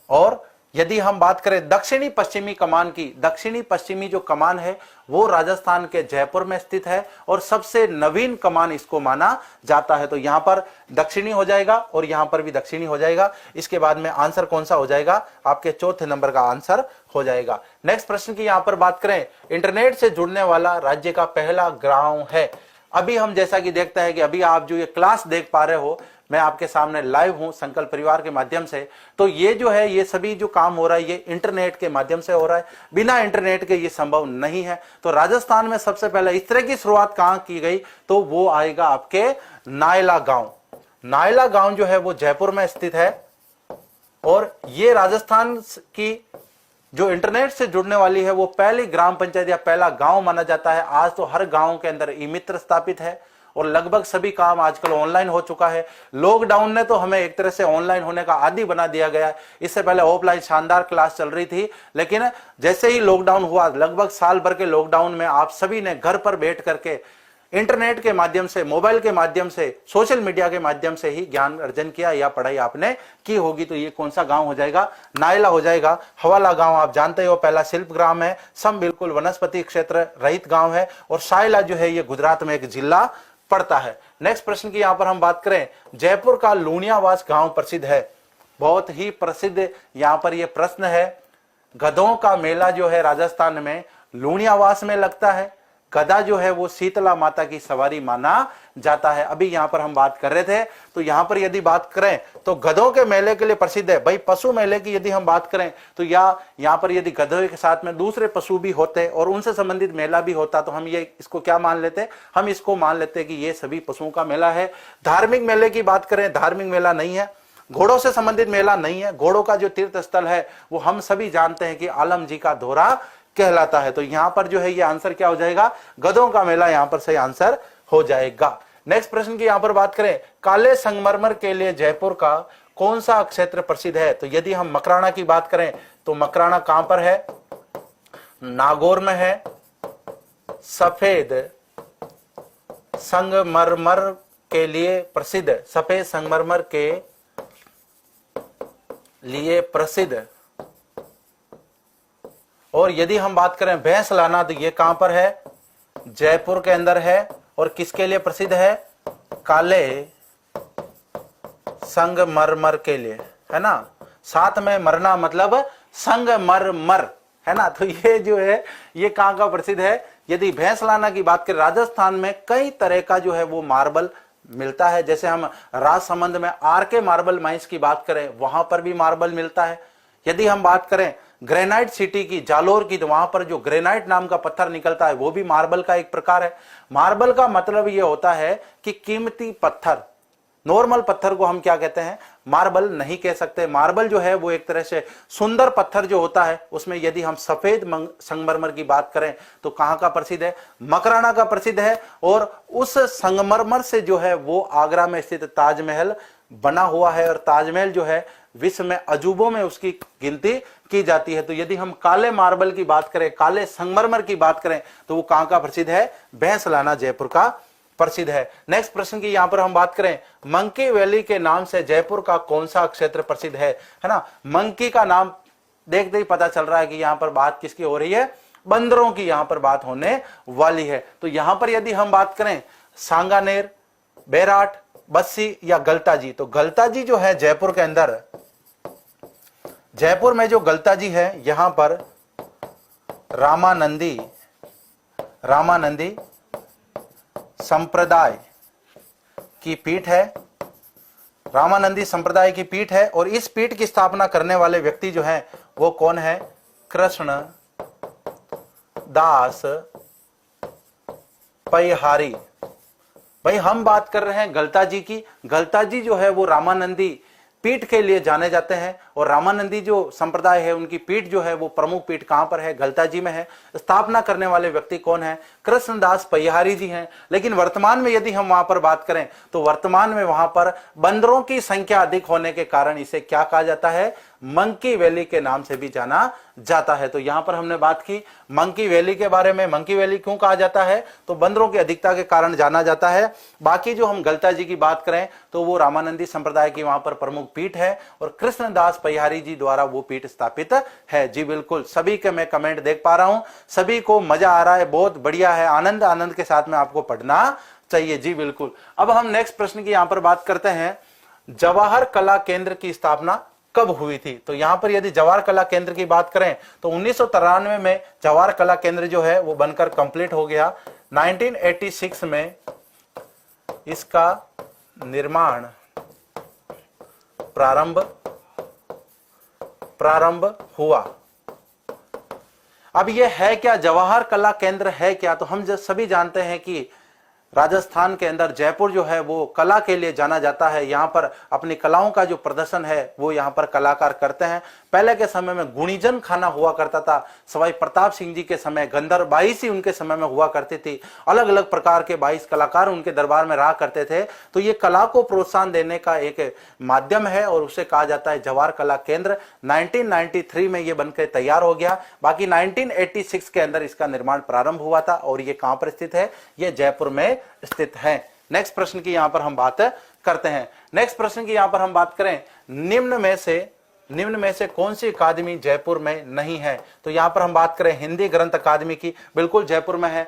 और यदि हम बात करें दक्षिणी पश्चिमी कमान की, दक्षिणी पश्चिमी जो कमान है वो राजस्थान के जयपुर में स्थित है, और सबसे नवीन कमान इसको माना जाता है। तो यहां पर दक्षिणी हो जाएगा और यहां पर भी दक्षिणी हो जाएगा। इसके बाद में आंसर कौन सा हो जाएगा, आपके चौथे नंबर का आंसर हो जाएगा। नेक्स्ट प्रश्न की यहां पर बात करें, इंटरनेट से जुड़ने वाला राज्य का पहला गांव है। अभी हम जैसा कि देखते हैं कि अभी आप जो ये क्लास देख पा रहे हो, मैं आपके सामने लाइव हूं संकल्प परिवार के माध्यम से। तो ये जो है ये सभी जो काम हो रहा है ये इंटरनेट के माध्यम से हो रहा है, बिना इंटरनेट के ये संभव नहीं है। तो राजस्थान में सबसे पहले इस तरह की शुरुआत कहां की गई, तो वो आएगा आपके नायला गांव। नायला गांव जो है वो जयपुर में स्थित है, और ये राजस्थान की जो इंटरनेट से जुड़ने वाली है वो पहली ग्राम पंचायत या पहला गांव माना जाता है। आज तो हर गांव के अंदर ई मित्र स्थापित है, और लगभग सभी काम आजकल ऑनलाइन हो चुका है। लॉकडाउन ने तो हमें एक तरह से ऑनलाइन होने का आदी बना दिया गया है। इससे पहले ऑफलाइन शानदार क्लास चल रही थी, लेकिन जैसे ही लॉकडाउन हुआ, लगभग साल भर के लॉकडाउन में आप सभी ने घर पर बैठ करके इंटरनेट के माध्यम से, मोबाइल के माध्यम से, सोशल मीडिया के माध्यम से ही ज्ञान अर्जन किया या पढ़ाई आपने की होगी। तो ये कौन सा गांव हो जाएगा? नायला हो जाएगा। हवाला गांव आप जानते हो पहला शिल्प ग्राम है, सम बिल्कुल वनस्पति क्षेत्र रहित गांव है। और सायला जो है ये गुजरात में एक जिला पड़ता है। नेक्स्ट प्रश्न की यहां पर हम बात करें, जयपुर का लूणियावास गांव प्रसिद्ध है। बहुत ही प्रसिद्ध यहां पर यह प्रश्न है। गधों का मेला जो है राजस्थान में लूणियावास में लगता है। गधा जो है वो शीतला माता की सवारी माना जाता है। अभी यहां पर हम बात कर रहे थे, तो यहां पर यदि बात करें तो गधों के मेले के लिए प्रसिद्ध है। भाई पशु मेले की यदि हम बात करें तो यहां पर यदि गधों के साथ में दूसरे पशु भी होते और उनसे संबंधित मेला भी होता तो हम ये इसको क्या मान लेते? हम इसको मान लेते कि ये सभी पशुओं का मेला है। धार्मिक मेले की बात करें, धार्मिक मेला नहीं है। घोड़ों से संबंधित मेला नहीं है। घोड़ों का जो तीर्थ स्थल है वो हम सभी जानते हैं कि आलम जी का दौरा कहलाता है। तो यहां पर जो है ये आंसर क्या हो जाएगा? गधों का मेला यहां पर सही आंसर हो जाएगा। नेक्स्ट प्रश्न की यहां पर बात करें, काले संगमरमर के लिए जयपुर का कौन सा क्षेत्र प्रसिद्ध है? तो यदि हम मकराना की बात करें तो मकराना कहां पर है? नागौर में है। सफेद संगमरमर के लिए प्रसिद्ध, सफेद संगमरमर के लिए प्रसिद्ध। और यदि हम बात करें भैंस लाना तो ये कहां पर है? जयपुर के अंदर है। और किसके लिए प्रसिद्ध है? काले संगमरमर के लिए, है ना। साथ में मरना मतलब संगमरमर, है ना। तो ये जो है ये कहां का प्रसिद्ध है? यदि भैंस लाना की बात करें, राजस्थान में कई तरह का जो है वो मार्बल मिलता है। जैसे हम राजसमंद में आर के मार्बल माइंस की बात करें, वहां पर भी मार्बल मिलता है। यदि हम बात करें ग्रेनाइट सिटी की, जालोर की, तो वहां पर जो ग्रेनाइट नाम का पत्थर निकलता है वो भी मार्बल का एक प्रकार है। मार्बल का मतलब ये होता है कि कीमती पत्थर। नॉर्मल पत्थर को हम क्या कहते हैं? मार्बल नहीं कह सकते। मार्बल जो है वो एक तरह से सुंदर पत्थर जो होता है, उसमें यदि हम सफेद संगमरमर की बात करें तो कहां का प्रसिद्ध है? मकराना का प्रसिद्ध है। और उस संगमरमर से जो है वो आगरा में स्थित ताजमहल बना हुआ है। और ताजमहल जो है विश्व में अजूबों में उसकी गिनती की जाती है। तो यदि हम काले मार्बल की बात करें, काले संगमरमर की बात करें तो वो कहां का प्रसिद्ध है? भैंसलाना जयपुर का प्रसिद्ध है। नेक्स्ट प्रश्न की यहां पर हम बात करें, मंकी वैली के नाम से जयपुर का कौन सा क्षेत्र प्रसिद्ध है ना। मंकी का नाम देखते ही पता चल रहा है कि यहां पर बात किसकी हो रही है? बंदरों की यहां पर बात होने वाली है। तो यहां पर यदि हम बात करें सांगानेर, बैराट, बस्सी या गलताजी, तो गलताजी जो है जयपुर के अंदर, जयपुर में जो गलताजी है यहां पर रामानंदी संप्रदाय की पीठ है। रामानंदी संप्रदाय की पीठ है। और इस पीठ की स्थापना करने वाले व्यक्ति जो हैं वो कौन है? कृष्ण दास पैहारी। भाई हम बात कर रहे हैं गलताजी की। गलताजी जो है वो रामानंदी पीठ के लिए जाने जाते हैं। और रामानंदी जो संप्रदाय है उनकी पीठ जो है वो प्रमुख पीठ कहां पर है? गलताजी में है। स्थापना करने वाले व्यक्ति कौन है? कृष्णदास पैहारी जी हैं। लेकिन वर्तमान में यदि हम वहां पर बात करें तो वर्तमान में वहां पर बंदरों की संख्या अधिक होने के कारण इसे क्या कहा जाता है? मंकी वैली के नाम से भी जाना जाता है। तो यहां पर हमने बात की मंकी वैली के बारे में। मंकी वैली क्यों कहा जाता है? तो बंदरों की अधिकता के कारण जाना जाता है। बाकी जो हम गलताजी की बात करें तो वो रामानंदी संप्रदाय की वहां पर प्रमुख पीठ है और कृष्णदास पैहारी जी द्वारा वो पीठ स्थापित है। जी बिल्कुल, सभी के मैं कमेंट देख पा रहा हूं, सभी को मजा आ रहा है, बहुत बढ़िया है। आनंद के साथ में आपको पढ़ना चाहिए। जी बिल्कुल। अब हम नेक्स्ट प्रश्न की यहां पर बात करते हैं, जवाहर कला केंद्र की स्थापना कब हुई थी? तो यहां पर यदि जवाहर कला केंद्र की बात करें तो 1993 में जवाहर कला केंद्र जो है वो बनकर कंप्लीट हो गया। 1986 में इसका निर्माण प्रारंभ हुआ। अब यह है क्या? जवाहर कला केंद्र है क्या? तो हम सभी जानते हैं कि राजस्थान के अंदर जयपुर जो है वो कला के लिए जाना जाता है। यहाँ पर अपनी कलाओं का जो प्रदर्शन है वो यहाँ पर कलाकार करते हैं। पहले के समय में गुणीजन खाना हुआ करता था। सवाई प्रताप सिंह जी के समय गंधर्व 22 ही उनके समय में हुआ करती थी। अलग अलग प्रकार के 22 कलाकार उनके दरबार में रहा करते थे। तो ये कला को प्रोत्साहन देने का एक माध्यम है और उसे कहा जाता है जवाहर कला केंद्र। 1993 में ये बनकर तैयार हो गया। बाकी 1986 के अंदर इसका निर्माण प्रारंभ हुआ था। और ये कहां पर स्थित है? ये जयपुर में स्थित है। नेक्स्ट प्रश्न की यहां पर हम बात करते हैं। नेक्स्ट प्रश्न की यहां पर हम बात करें, निम्न में से कौन सी अकादमी जयपुर में नहीं है? तो यहां पर हम बात करें हिंदी ग्रंथ अकादमी की, बिल्कुल जयपुर में है।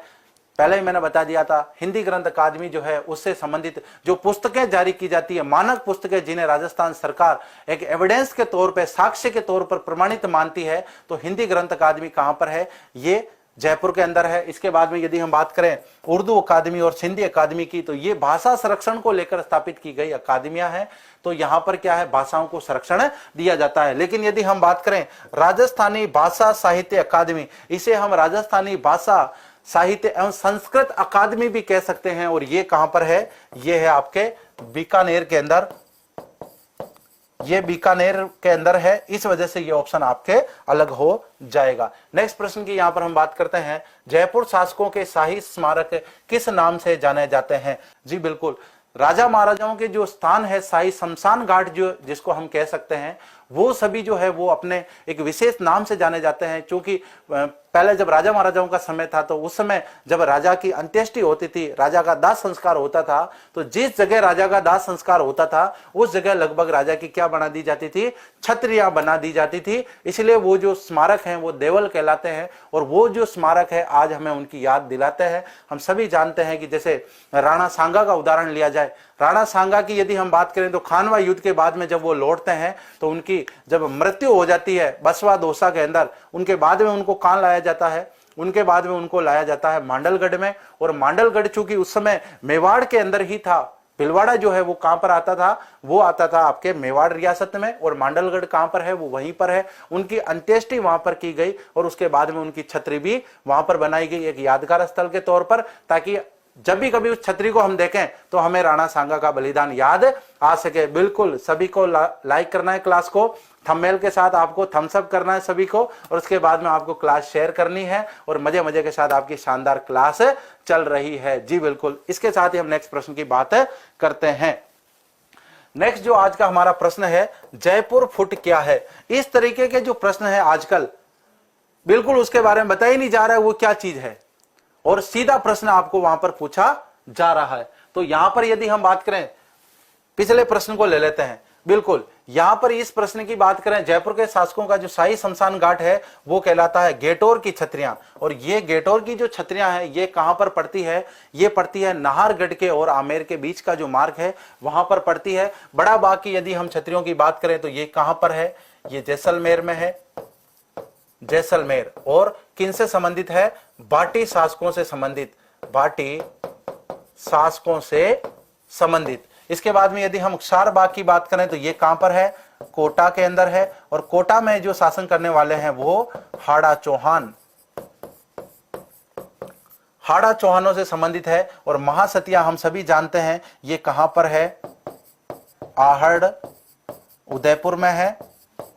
पहले ही मैंने बता दिया था, हिंदी ग्रंथ अकादमी जो है उससे संबंधित जो पुस्तकें जारी की जाती है, मानक पुस्तकें जिन्हें राजस्थान सरकार एक एविडेंस के तौर पे, साक्ष्य के तौर पर प्रमाणित मानती है, तो हिंदी ग्रंथ अकादमी कहां पर है? ये जयपुर के अंदर है। इसके बाद में यदि हम बात करें उर्दू अकादमी और सिंधी अकादमी की, तो ये भाषा संरक्षण को लेकर स्थापित की गई अकादमियां हैं। तो यहां पर क्या है, भाषाओं को संरक्षण दिया जाता है। लेकिन यदि हम बात करें राजस्थानी भाषा साहित्य अकादमी, इसे हम राजस्थानी भाषा साहित्य एवं संस्कृत अकादमी भी कह सकते हैं, और ये कहां पर है? ये है आपके बीकानेर के अंदर, ये बीकानेर के अंदर है। इस वजह से ये ऑप्शन आपके अलग हो जाएगा। नेक्स्ट प्रश्न की यहां पर हम बात करते हैं, जयपुर शासकों के शाही स्मारक किस नाम से जाने जाते हैं? जी बिल्कुल, राजा महाराजाओं के जो स्थान है, शाही शमशान घाट जो जिसको हम कह सकते हैं, वो सभी जो है वो अपने एक विशेष नाम से जाने जाते हैं। क्योंकि पहले जब राजा महाराजाओं का समय था, तो उस समय जब राजा की अंत्येष्टि होती थी, राजा का दाह संस्कार होता था, तो जिस जगह राजा का दाह संस्कार होता था उस जगह लगभग राजा की क्या बना दी जाती थी? छत्रियां बना दी जाती थी। इसलिए वो जो स्मारक हैं वो देवल कहलाते हैं, और वो जो स्मारक है आज हमें उनकी याद दिलाते हैं। हम सभी जानते हैं कि जैसे राणा सांगा का उदाहरण लिया जाए, राणा सांगा की यदि हम बात करें तो खानवा युद्ध के बाद में जब वो लौटते हैं, तो उनकी जब मृत्यु हो जाती है बसवा दोसा के अंदर, उनके बाद में उनको कहां लाया जाता है? उनके बाद में उनको लाया जाता है मांडलगढ़ में। और मांडलगढ़ चूंकि उस समय मेवाड़ के अंदर ही था, भिलवाड़ा जो है वो कहां पर आता था? वो आता था आपके मेवाड़ रियासत में, और मांडलगढ़ कहां पर है? वो वहीं पर है। उनकी अंत्येष्टि वहां पर की गई, और उसके बाद में उनकी छतरी भी वहां पर बनाई गई एक यादगार स्थल के तौर पर, ताकि जब भी कभी उस छतरी को हम देखें तो हमें राणा सांगा का बलिदान याद आ सके। बिल्कुल सभी को लाइक करना है क्लास को, थंबनेल के साथ आपको थम्स अप करना है सभी को, और उसके बाद में आपको क्लास शेयर करनी है, और मजे मजे के साथ आपकी शानदार क्लास चल रही है। जी बिल्कुल, इसके साथ ही हम नेक्स्ट प्रश्न की बात करते हैं। नेक्स्ट जो आज का हमारा प्रश्न है, जयपुर फुट क्या है? इस तरीके के जो प्रश्न है आजकल बिल्कुल उसके बारे में बताया ही नहीं जा रहा है वो क्या चीज है, और सीधा प्रश्न आपको वहां पर पूछा जा रहा है। तो यहां पर यदि हम बात करें, पिछले प्रश्न को ले लेते हैं। बिल्कुल यहां पर इस प्रश्न की बात करें, जयपुर के शासकों का जो शाही शमशान घाट है वो कहलाता है गेटोर की छतरियां। और ये गेटोर की जो छतरियां हैं ये कहां पर पड़ती है? ये पड़ती है नाहरगढ़ के और आमेर के बीच का जो मार्ग है वहां पर पड़ती है। बड़ा बाग की यदि हम छतरियों की बात करें तो ये कहां पर है? ये जैसलमेर में है, जैसलमेर। और किन से संबंधित है? बाटी शासकों से संबंधित, बाटी शासकों से संबंधित। इसके बाद में यदि हम क्षारबाग की बात करें तो ये कहां पर है? कोटा के अंदर है। और कोटा में जो शासन करने वाले हैं वो हाड़ा चौहान, हाड़ा चौहानों से संबंधित है। और महासतिया हम सभी जानते हैं ये कहां पर है? आहड़ उदयपुर में है।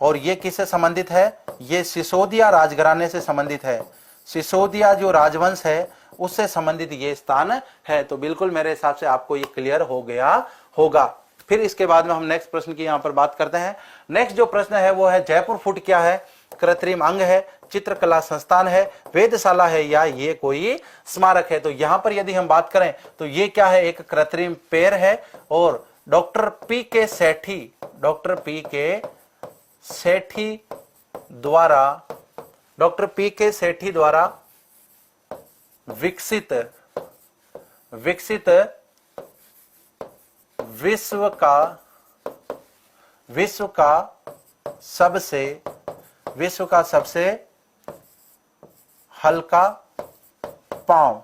और ये किससे संबंधित है? ये सिसोदिया राजघराने से संबंधित है। सिसोदिया जो राजवंश है उससे संबंधित ये स्थान है। तो बिल्कुल मेरे हिसाब से आपको ये क्लियर हो गया होगा। फिर इसके बाद में हम नेक्स्ट प्रश्न की यहां पर बात करते हैं। नेक्स्ट जो प्रश्न है वो है, जयपुर फुट क्या है? कृत्रिम अंग है, चित्रकला संस्थान है, वेधशाला है, या ये कोई स्मारक है? तो यहां पर यदि हम बात करें तो ये क्या है? एक कृत्रिम पैर है। और डॉक्टर पी के सेठी, डॉक्टर पी के सेठी द्वारा विकसित विश्व का सबसे हल्का पांव।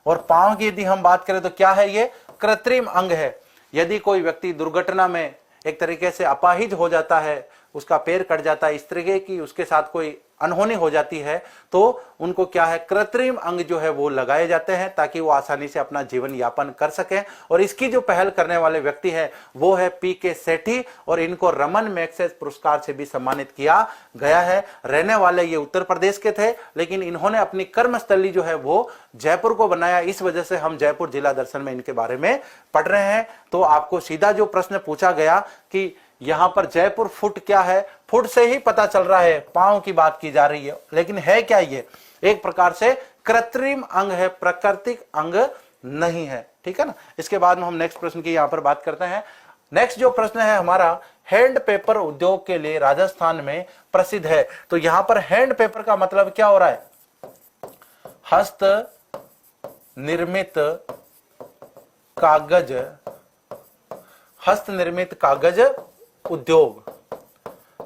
और पांव की यदि हम बात करें तो क्या है? ये कृत्रिम अंग है। यदि कोई व्यक्ति दुर्घटना में एक तरीके से अपाहिज हो जाता है, उसका पैर कट जाता है, इस तरीके की उसके साथ कोई अनहोनी हो जाती है, तो उनको क्या है? कृत्रिम अंग जो है वो लगाए जाते हैं ताकि वो आसानी से अपना जीवन यापन कर सके। और इसकी जो पहल करने वाले व्यक्ति है वो है पी के सेठी, और इनको रमन मैग्सेसे पुरस्कार से भी सम्मानित किया गया है। रहने वाले ये उत्तर प्रदेश के थे, लेकिन इन्होंने अपनी कर्मस्थली जो है वो जयपुर को बनाया। इस वजह से हम जयपुर जिला दर्शन में इनके बारे में पढ़ रहे हैं। तो आपको सीधा जो प्रश्न पूछा गया कि यहां पर जयपुर फुट क्या है, फुट से ही पता चल रहा है पांव की बात की जा रही है, लेकिन है क्या? ये एक प्रकार से कृत्रिम अंग है, प्राकृतिक अंग नहीं है। ठीक है ना। इसके बाद में हम नेक्स्ट प्रश्न की यहां पर बात करते हैं। नेक्स्ट जो प्रश्न है हमारा, हैंड पेपर उद्योग के लिए राजस्थान में प्रसिद्ध है। तो यहां पर हैंड पेपर का मतलब क्या हो रहा है, हस्त निर्मित कागज, हस्त निर्मित कागज उद्योग।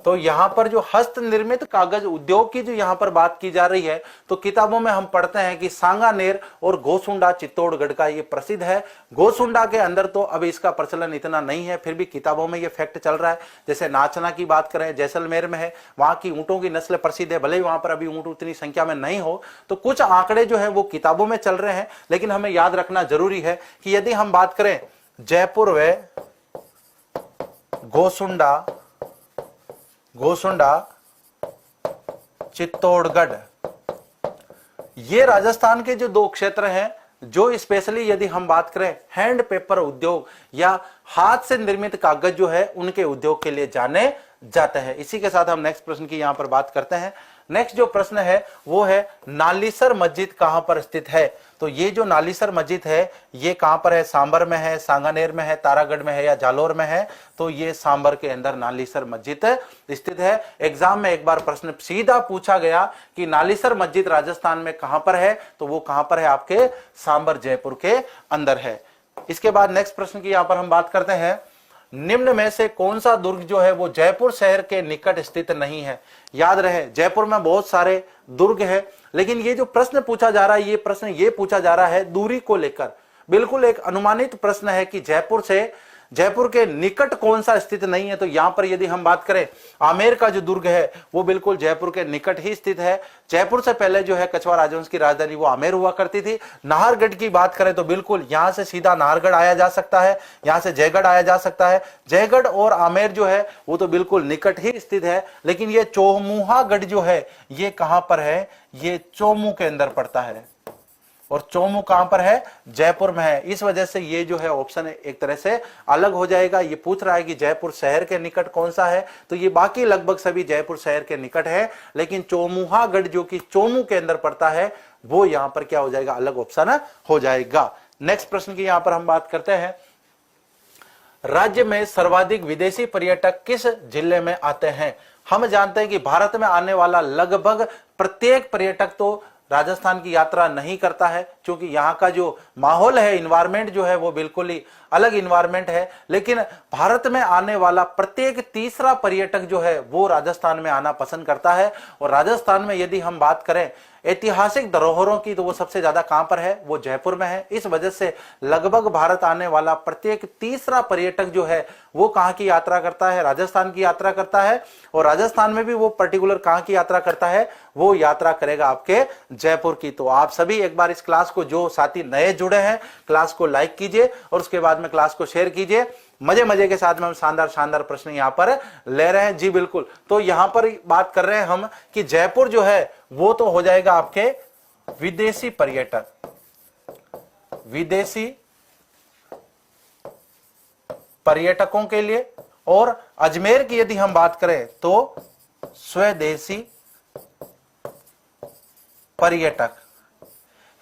तो यहां पर जो हस्त निर्मित कागज उद्योग की जो यहां पर बात की जा रही है, तो किताबों में हम पढ़ते हैं कि सांगानेर और गोसुंडा चित्तौड़गढ़ का ये प्रसिद्ध है। गोसुंडा के अंदर तो अभी इसका प्रचलन इतना नहीं है, फिर भी किताबों में ये फैक्ट चल रहा है। जैसे नाचना की बात करें, जैसलमेर में है, वहां की ऊंटों की नस्ल प्रसिद्ध है, भले ही वहां पर अभी ऊंट उतनी संख्या में नहीं हो। तो कुछ आंकड़े जो है वो किताबों में चल रहे हैं, लेकिन हमें याद रखना जरूरी है कि यदि हम बात करें जयपुर व गोसुंडा चित्तौड़गढ़, ये राजस्थान के जो दो क्षेत्र हैं जो स्पेशली यदि हम बात करें हैंड पेपर उद्योग या हाथ से निर्मित कागज जो है उनके उद्योग के लिए जाने जाते हैं। इसी के साथ हम नेक्स्ट प्रश्न की यहां पर बात करते हैं। नेक्स्ट जो प्रश्न है वो है नालीसर मस्जिद कहां पर स्थित है। तो ये जो नालीसर मस्जिद है ये कहां पर है, सांबर में है, सांगानेर में है, तारागढ़ में है या जालोर में है। तो ये सांबर के अंदर नालीसर मस्जिद स्थित है। एग्जाम में एक बार प्रश्न सीधा पूछा गया कि नालीसर मस्जिद राजस्थान में कहां पर है, तो वो कहां पर है, आपके सांबर जयपुर के अंदर है। इसके बाद नेक्स्ट प्रश्न की यहां पर हम बात करते हैं, निम्न में से कौन सा दुर्ग जो है वो जयपुर शहर के निकट स्थित नहीं है। याद रहे जयपुर में बहुत सारे दुर्ग है, लेकिन ये जो प्रश्न पूछा जा रहा है, ये प्रश्न ये पूछा जा रहा है दूरी को लेकर, बिल्कुल एक अनुमानित प्रश्न है कि जयपुर के निकट कौन सा स्थित नहीं है। तो यहां पर यदि हम बात करें आमेर का जो दुर्ग है वो बिल्कुल जयपुर के निकट ही स्थित है। जयपुर से पहले जो है कछवाड़ राजवंश की राजधानी वो आमेर हुआ करती थी। नाहरगढ़ की बात करें तो बिल्कुल यहां से सीधा नाहरगढ़ आया जा सकता है, यहां से जयगढ़ आया जा सकता है। जयगढ़ और आमेर जो है वो तो बिल्कुल निकट ही स्थित है। लेकिन ये चौमुहागढ़ जो है ये कहां पर है, ये चौमू के अंदर पड़ता है, और चौमू कहां पर है, जयपुर में है। इस वजह से ये जो है ऑप्शन एक तरह से अलग हो जाएगा। ये पूछ रहा है कि जयपुर शहर के निकट कौन सा है, तो ये बाकी लगभग सभी जयपुर शहर के निकट है, लेकिन चौमुहागढ़ जो कि चौमू के अंदर पड़ता है वो यहां पर क्या हो जाएगा, अलग ऑप्शन हो जाएगा। नेक्स्ट प्रश्न की यहां पर हम बात करते हैं, राज्य में सर्वाधिक विदेशी पर्यटक किस जिले में आते हैं। हम जानते हैं कि भारत में आने वाला लगभग प्रत्येक पर्यटक तो राजस्थान की यात्रा नहीं करता है, क्योंकि यहाँ का जो माहौल है, इन्वायरमेंट जो है वो बिल्कुल ही अलग इन्वायरमेंट है। लेकिन भारत में आने वाला प्रत्येक तीसरा पर्यटक जो है वो राजस्थान में आना पसंद करता है। और राजस्थान में यदि हम बात करें ऐतिहासिक धरोहरों की, तो वो सबसे ज्यादा कहां पर है, वो जयपुर में है। इस वजह से लगभग भारत आने वाला प्रत्येक तीसरा पर्यटक जो है वो कहां की यात्रा करता है, राजस्थान की यात्रा करता है। और राजस्थान में भी वो पर्टिकुलर कहां की यात्रा करता है, वो यात्रा करेगा आपके जयपुर की। तो आप सभी एक बार इस क्लास को, जो साथी नए जुड़े हैं, क्लास को लाइक कीजिए और उसके बाद में क्लास को शेयर कीजिए। मजे मजे के साथ में हम शानदार प्रश्न यहां पर ले रहे हैं। जी बिल्कुल, तो यहां पर बात कर रहे हैं हम कि जयपुर जो है वो तो हो जाएगा आपके विदेशी पर्यटक, विदेशी पर्यटकों के लिए। और अजमेर की यदि हम बात करें तो स्वदेशी पर्यटक।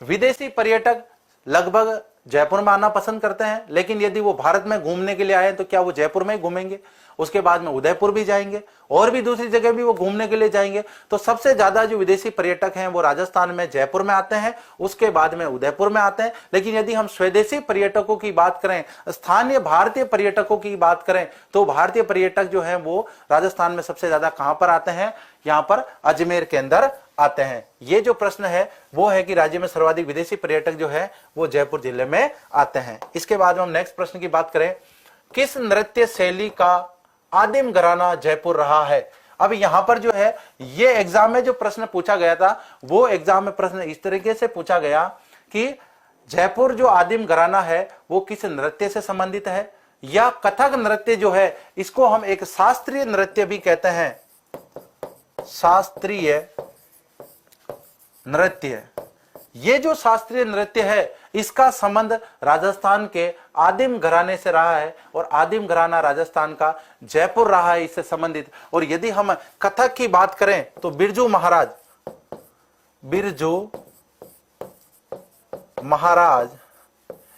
विदेशी पर्यटक लगभग जयपुर में आना पसंद करते हैं, लेकिन यदि वो भारत में घूमने के लिए आए तो क्या वो जयपुर में ही घूमेंगे, उसके बाद में उदयपुर भी जाएंगे और भी दूसरी जगह भी वो घूमने के लिए जाएंगे। तो सबसे ज्यादा जो विदेशी पर्यटक हैं वो राजस्थान में जयपुर में आते हैं, उसके बाद में उदयपुर में आते हैं। लेकिन यदि हम स्वदेशी पर्यटकों की बात करें, स्थानीय भारतीय पर्यटकों की बात करें, तो भारतीय पर्यटक जो है वो राजस्थान में सबसे ज्यादा कहां पर आते हैं, यहां पर अजमेर के अंदर आते हैं। ये जो प्रश्न है वो है कि राज्य में सर्वाधिक विदेशी पर्यटक जो है वो जयपुर जिले में आते हैं। इसके बाद हम नेक्स्ट प्रश्न की बात करें, किस नृत्य शैली का आदिम घराना जयपुर रहा है। अब यहां पर जो है ये एग्जाम में जो प्रश्न पूछा गया था, वो एग्जाम में प्रश्न इस तरीके से पूछा गया कि जयपुर जो आदिम घराना है वो किस नृत्य से संबंधित है, या कथक नृत्य जो है इसको हम एक शास्त्रीय नृत्य भी कहते हैं, शास्त्रीय नृत्य। ये जो शास्त्रीय नृत्य है इसका संबंध राजस्थान के आदिम घराने से रहा है, और आदिम घराना राजस्थान का जयपुर रहा है इससे संबंधित। और यदि हम कथक की बात करें तो बिरजू महाराज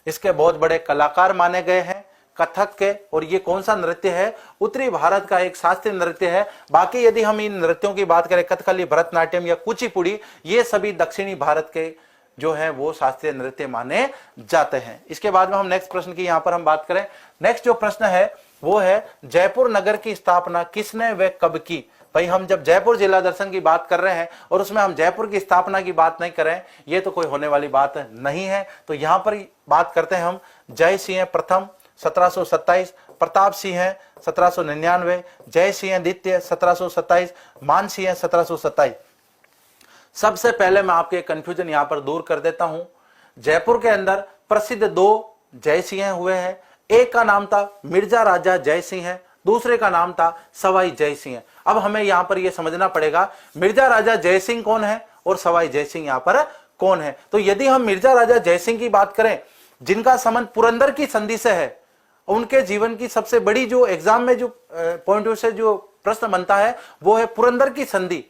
इसके बहुत बड़े कलाकार माने गए हैं कथक के। और ये कौन सा नृत्य है? उत्तरी भारत का एक शास्त्रीय नृत्य है। बाकी यदि हम इन नृत्यों की बात करें, कथकली, भरतनाट्यम या कुचिपुड़ी, ये सभी दक्षिणी भारत के जो है वो शास्त्रीय नृत्य माने जाते हैं। इसके बाद में हम नेक्स्ट प्रश्न की यहां पर हम बात करें। नेक्स्ट जो प्रश्न है वो है जयपुर नगर की स्थापना किसने व कब की? भाई हम जब जयपुर जिला दर्शन की बात कर रहे हैं और उसमें हम जयपुर की स्थापना की बात नहीं कर रहे हैं, ये तो कोई होने वाली बात नहीं है। तो यहां पर बात करते हैं हम जय सिंह प्रथम 1727, प्रताप सिंह 1799, जय सिंह द्वितीय 1727, मान सिंह 1727। सबसे पहले मैं आपके कंफ्यूजन यहां पर दूर कर देता हूं। जयपुर के अंदर प्रसिद्ध 2 जय सिंह हुए हैं। एक का नाम था मिर्जा राजा जय सिंह, दूसरे का नाम था सवाई जय सिंह। अब हमें यहां पर यह समझना पड़ेगा मिर्जा राजा जय सिंह कौन है और सवाई जय सिंह यहां पर कौन है। तो यदि हम मिर्जा राजा जय सिंह की बात करें, जिनका संबंध पुरंदर की संधि से है, उनके जीवन की सबसे बड़ी जो एग्जाम में जो पॉइंट से जो प्रश्न बनता है वो है पुरंदर की संधि,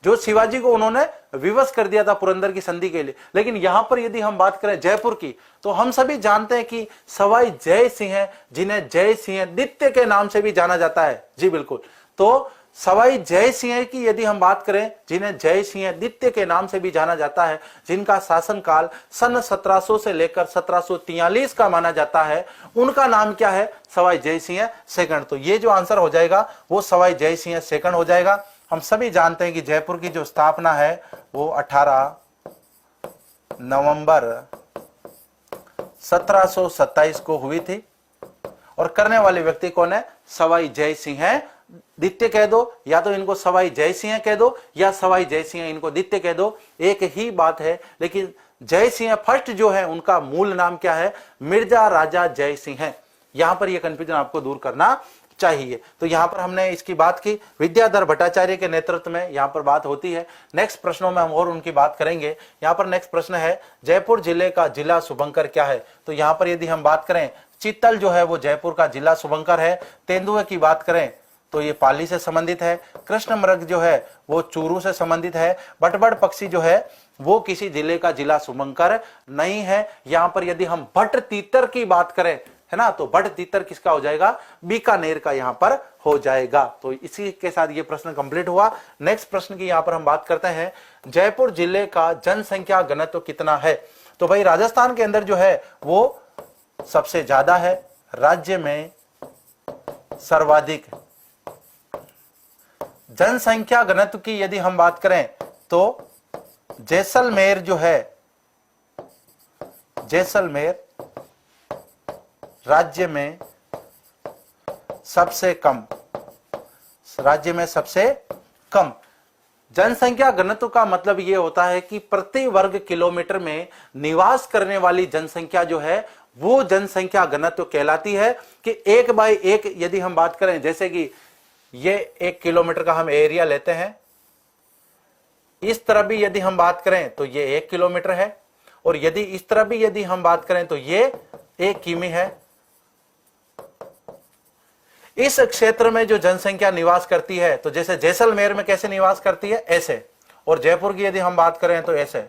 जो शिवाजी को उन्होंने विवश कर दिया था पुरंदर की संधि के लिए। लेकिन यहां पर यदि हम बात करें जयपुर की, तो हम सभी जानते हैं कि सवाई जय सिंह है, जिन्हें जय सिंह द्वितीय के नाम से भी जाना जाता है। जी बिल्कुल। तो सवाई जय सिंह की यदि हम बात करें, जिन्हें जय सिंह द्वितीय के नाम से भी जाना जाता है, जिनका शासनकाल सन 1700 से लेकर 1743 का माना जाता है, उनका नाम क्या है? सवाई जय सिंह सेकंड। तो ये जो आंसर हो जाएगा वो सवाई जय सिंह सेकंड हो जाएगा। हम सभी जानते हैं कि जयपुर की जो स्थापना है वो 18 नवंबर 1727 को हुई थी और करने वाले व्यक्ति कौन है? सवाई जय सिंह द्वितीय कह दो, या तो इनको सवाई जय सिंह कह दो या सवाई जय सिंह इनको द्वितीय कह दो, एक ही बात है। लेकिन जय सिंह फर्स्ट जो है उनका मूल नाम क्या है? मिर्जा राजा जय सिंह है। यहां पर यह कंफ्यूजन आपको दूर करना चाहिए। तो यहां पर हमने इसकी बात की, विद्याधर भट्टाचार्य के नेतृत्व में यहां पर बात होती है। नेक्स्ट प्रश्नों में हम और उनकी बात करेंगे। यहां पर नेक्स्ट प्रश्न है जयपुर जिले का जिला शुभंकर क्या है? तो यहां पर यदि हम बात करें, चित्तल जो है वो जयपुर का जिला शुभंकर है। तेंदुए की बात करें तो ये पाली से संबंधित है। कृष्ण मृग जो है वो चूरू से संबंधित है। बटबड़ पक्षी जो है वो किसी जिले का जिला शुभंकर नहीं है। यहां पर यदि हम भट्ट तीतर की बात करें, है ना, तो भट्ट तीतर किसका हो जाएगा? बीकानेर का यहां पर हो जाएगा। तो इसी के साथ ये प्रश्न कंप्लीट हुआ। नेक्स्ट प्रश्न की यहां पर हम बात करते हैं, जयपुर जिले का जनसंख्या घनत्व कितना है? तो भाई राजस्थान के अंदर जो है वो सबसे ज्यादा है, राज्य में सर्वाधिक। जनसंख्या घनत्व की यदि हम बात करें तो जैसलमेर जो है, जैसलमेर राज्य में सबसे कम, राज्य में सबसे कम। जनसंख्या घनत्व का मतलब यह होता है कि प्रति वर्ग किलोमीटर में निवास करने वाली जनसंख्या जो है वो जनसंख्या घनत्व कहलाती है। कि 1/1 यदि हम बात करें, जैसे कि ये 1 किलोमीटर का हम एरिया लेते हैं, इस तरह भी यदि हम बात करें तो ये 1 किलोमीटर है, और यदि इस तरह भी यदि हम बात करें तो ये 1 किमी है। इस क्षेत्र में जो जनसंख्या निवास करती है, तो जैसे जैसलमेर में कैसे निवास करती है, ऐसे, और जयपुर की यदि हम बात करें तो ऐसे।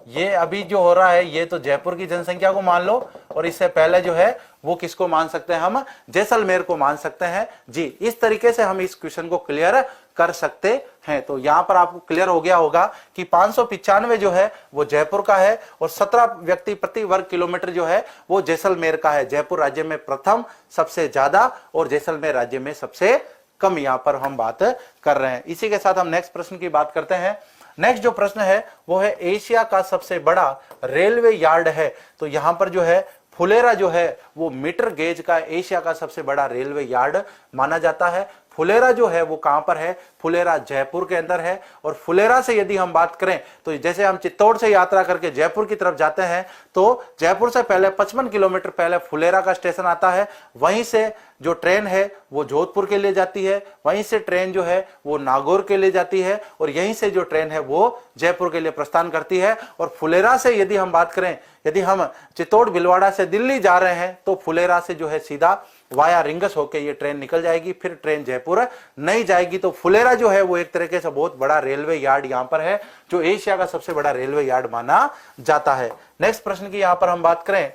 ये अभी जो हो रहा है ये तो जयपुर की जनसंख्या को मान लो, और इससे पहले जो है वो किसको मान सकते हैं? हम जैसलमेर को मान सकते हैं। जी, इस तरीके से हम इस क्वेश्चन को क्लियर कर सकते हैं। तो यहां पर आपको क्लियर हो गया होगा कि 595 जो है वो जयपुर का है, और 17 व्यक्ति प्रति वर्ग किलोमीटर जो है वो जैसलमेर का है। जयपुर राज्य में प्रथम, सबसे ज्यादा, और जैसलमेर राज्य में सबसे कम यहां पर हम बात कर रहे हैं। इसी के साथ हम नेक्स्ट प्रश्न की बात करते हैं। नेक्स्ट जो प्रश्न है वो है एशिया का सबसे बड़ा रेलवे यार्ड है। तो यहां पर जो है फुलेरा जो है वो मीटर गेज का एशिया का सबसे बड़ा रेलवे यार्ड माना जाता है। फुलेरा जो है वो कहां पर है? फुलेरा जयपुर के अंदर है। और फुलेरा से यदि हम बात करें तो जैसे हम चित्तौड़ से यात्रा करके जयपुर की तरफ जाते हैं, तो जयपुर से पहले 55 किलोमीटर पहले फुलेरा का स्टेशन आता है। वहीं से जो ट्रेन है वो जोधपुर के लिए जाती है, वहीं से ट्रेन जो है वो नागौर के लिए जाती है, और यहीं से जो ट्रेन है वो जयपुर के लिए प्रस्थान करती है। और फुलेरा से यदि हम बात करें, यदि हम चित्तौड़ भीलवाड़ा से दिल्ली जा रहे हैं तो फुलेरा से जो है सीधा वाया रिंगस होके ये ट्रेन निकल जाएगी, फिर ट्रेन जयपुर नहीं जाएगी। तो फुलेरा जो है वो एक तरीके से बहुत बड़ा रेलवे यार्ड यहां पर है, जो एशिया का सबसे बड़ा रेलवे यार्ड माना जाता है। नेक्स्ट प्रश्न की यहां पर हम बात करें,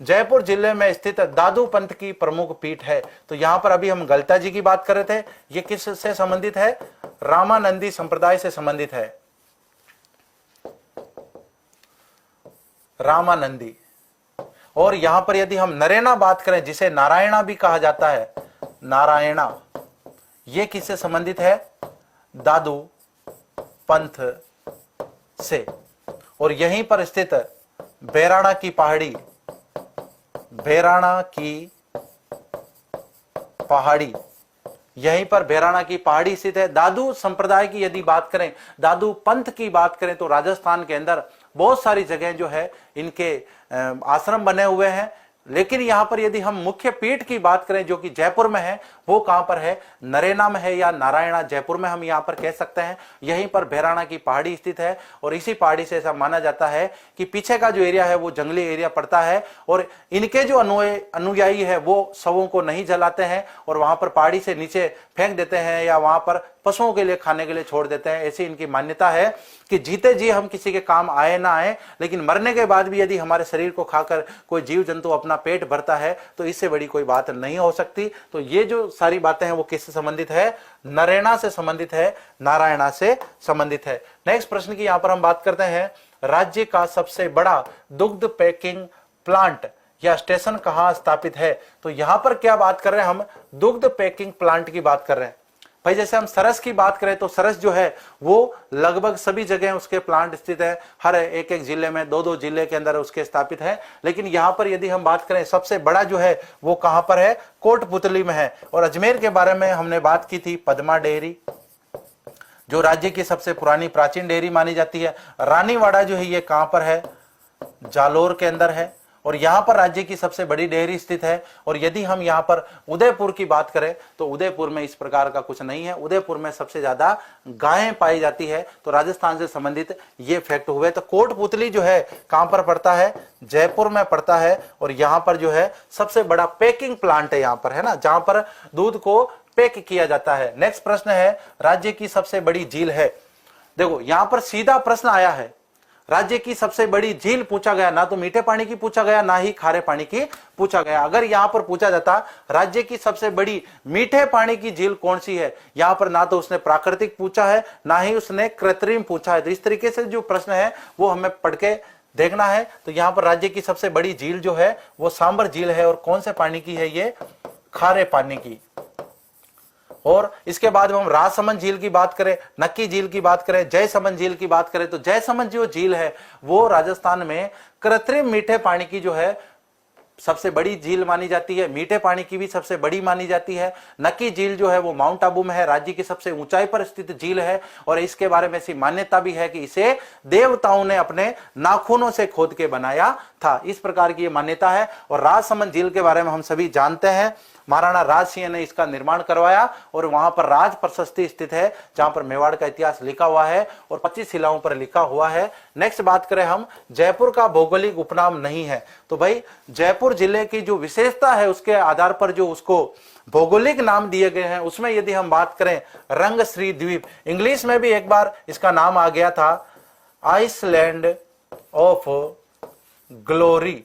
जयपुर जिले में स्थित दादू पंथ की प्रमुख पीठ है। तो यहां पर अभी हम गलता जी की बात कर रहे थे, ये किससे संबंधित है? रामानंदी संप्रदाय से संबंधित है, रामानंदी। और यहां पर यदि हम नरेना बात करें, जिसे नारायणा भी कहा जाता है, नारायणा, ये किससे संबंधित है? दादू पंथ से। और यहीं पर स्थित बैराणा की पहाड़ी, बैराणा की पहाड़ी, यहीं पर बैराणा की पहाड़ी स्थित है। दादू संप्रदाय की यदि बात करें, दादू पंथ की बात करें, तो राजस्थान के अंदर बहुत सारी जगह जो है इनके आश्रम बने हुए हैं। लेकिन यहां पर यदि हम मुख्य पीठ की बात करें जो कि जयपुर में है, वो कहां पर है? नरेना में है या नारायणा, जयपुर में हम यहां पर कह सकते हैं। यहीं पर बैराणा की पहाड़ी स्थित है और इसी पहाड़ी से ऐसा माना जाता है कि पीछे का जो एरिया है वो जंगली एरिया पड़ता है और इनके जो अनुयायी है वो शवों को नहीं जलाते हैं और वहां पर पहाड़ी से नीचे फेंक देते हैं या वहां पर पशुओं के लिए खाने के लिए छोड़ देते हैं। ऐसी इनकी मान्यता है कि जीते जी हम किसी के काम आए ना आए, लेकिन मरने के बाद भी यदि हमारे शरीर को खाकर कोई जीव जंतु अपना पेट भरता है तो इससे बड़ी कोई बात नहीं हो सकती। तो ये जो सारी बातें हैं वो किससे संबंधित है? नरेना से संबंधित है, नारायणा से संबंधित है। नेक्स्ट प्रश्न की यहां पर हम बात करते हैं, राज्य का सबसे बड़ा दुग्ध पैकिंग प्लांट या स्टेशन कहां स्थापित है? तो यहां पर क्या बात कर रहे हैं हम? दुग्ध पैकिंग प्लांट की बात कर रहे हैं। भाई जैसे हम सरस की बात करें तो सरस जो है वो लगभग सभी जगह उसके प्लांट स्थित है, हर एक एक जिले में, दो दो जिले के अंदर उसके स्थापित है। लेकिन यहां पर यदि हम बात करें सबसे बड़ा जो है वो कहां पर है? कोटपुतली में है। और अजमेर के बारे में हमने बात की थी, पद्मा डेयरी जो राज्य की सबसे पुरानी प्राचीन डेयरी मानी जाती है। रानीवाड़ा जो है ये कहां पर है? जालोर के अंदर है और यहां पर राज्य की सबसे बड़ी डेयरी स्थित है। और यदि हम यहां पर उदयपुर की बात करें तो उदयपुर में इस प्रकार का कुछ नहीं है, उदयपुर में सबसे ज्यादा गायें पाई जाती है। तो राजस्थान से संबंधित ये फैक्ट हुए। तो कोटपुतली जो है कहां पर पड़ता है? जयपुर में पड़ता है। और यहां पर जो है सबसे बड़ा पैकिंग प्लांट है यहां पर, है ना, जहां पर दूध को पैक किया जाता है। नेक्स्ट प्रश्न है, राज्य की सबसे बड़ी झील है। देखो यहां पर सीधा प्रश्न आया है, राज्य की सबसे बड़ी झील पूछा गया, ना तो मीठे पानी की पूछा गया ना ही खारे पानी की पूछा गया। अगर यहां पर पूछा जाता राज्य की सबसे बड़ी मीठे पानी की झील कौन सी है, यहां पर ना तो उसने प्राकृतिक पूछा है ना ही उसने कृत्रिम पूछा है। तो इस तरीके से जो प्रश्न है वो हमें पढ़ के देखना है। तो यहां पर राज्य की सबसे बड़ी झील जो है वो सांबर झील है। और कौन से पानी की है? ये खारे पानी की। और इसके बाद हम राजसमंद झील की बात करें, नक्की झील की बात करें, जयसमंद झील की बात करें, तो जयसमंद जो झील है वो राजस्थान में कृत्रिम मीठे पानी की जो है सबसे बड़ी झील मानी जाती है, मीठे पानी की भी सबसे बड़ी मानी जाती है। नक्की झील जो है वो माउंट आबू में है, राज्य की सबसे ऊंचाई पर स्थित झील है। और इसके बारे में ऐसी मान्यता भी है कि इसे देवताओं ने अपने नाखूनों से खोद के बनाया था, इस प्रकार की ये मान्यता है। और राजसमंद झील के बारे में हम सभी जानते हैं, महाराणा राज सिंह ने इसका निर्माण करवाया और वहां पर राज प्रशस्ति स्थित है जहां पर मेवाड़ का इतिहास लिखा हुआ है और 25 शिलाओं पर लिखा हुआ है। नेक्स्ट बात करें हम, जयपुर का भौगोलिक उपनाम नहीं है। तो भाई जयपुर जिले की जो विशेषता है उसके आधार पर जो उसको भौगोलिक नाम दिए गए हैं उसमें यदि हम बात करें रंगश्री द्वीप, इंग्लिश में भी एक बार इसका नाम आ गया था island of glory,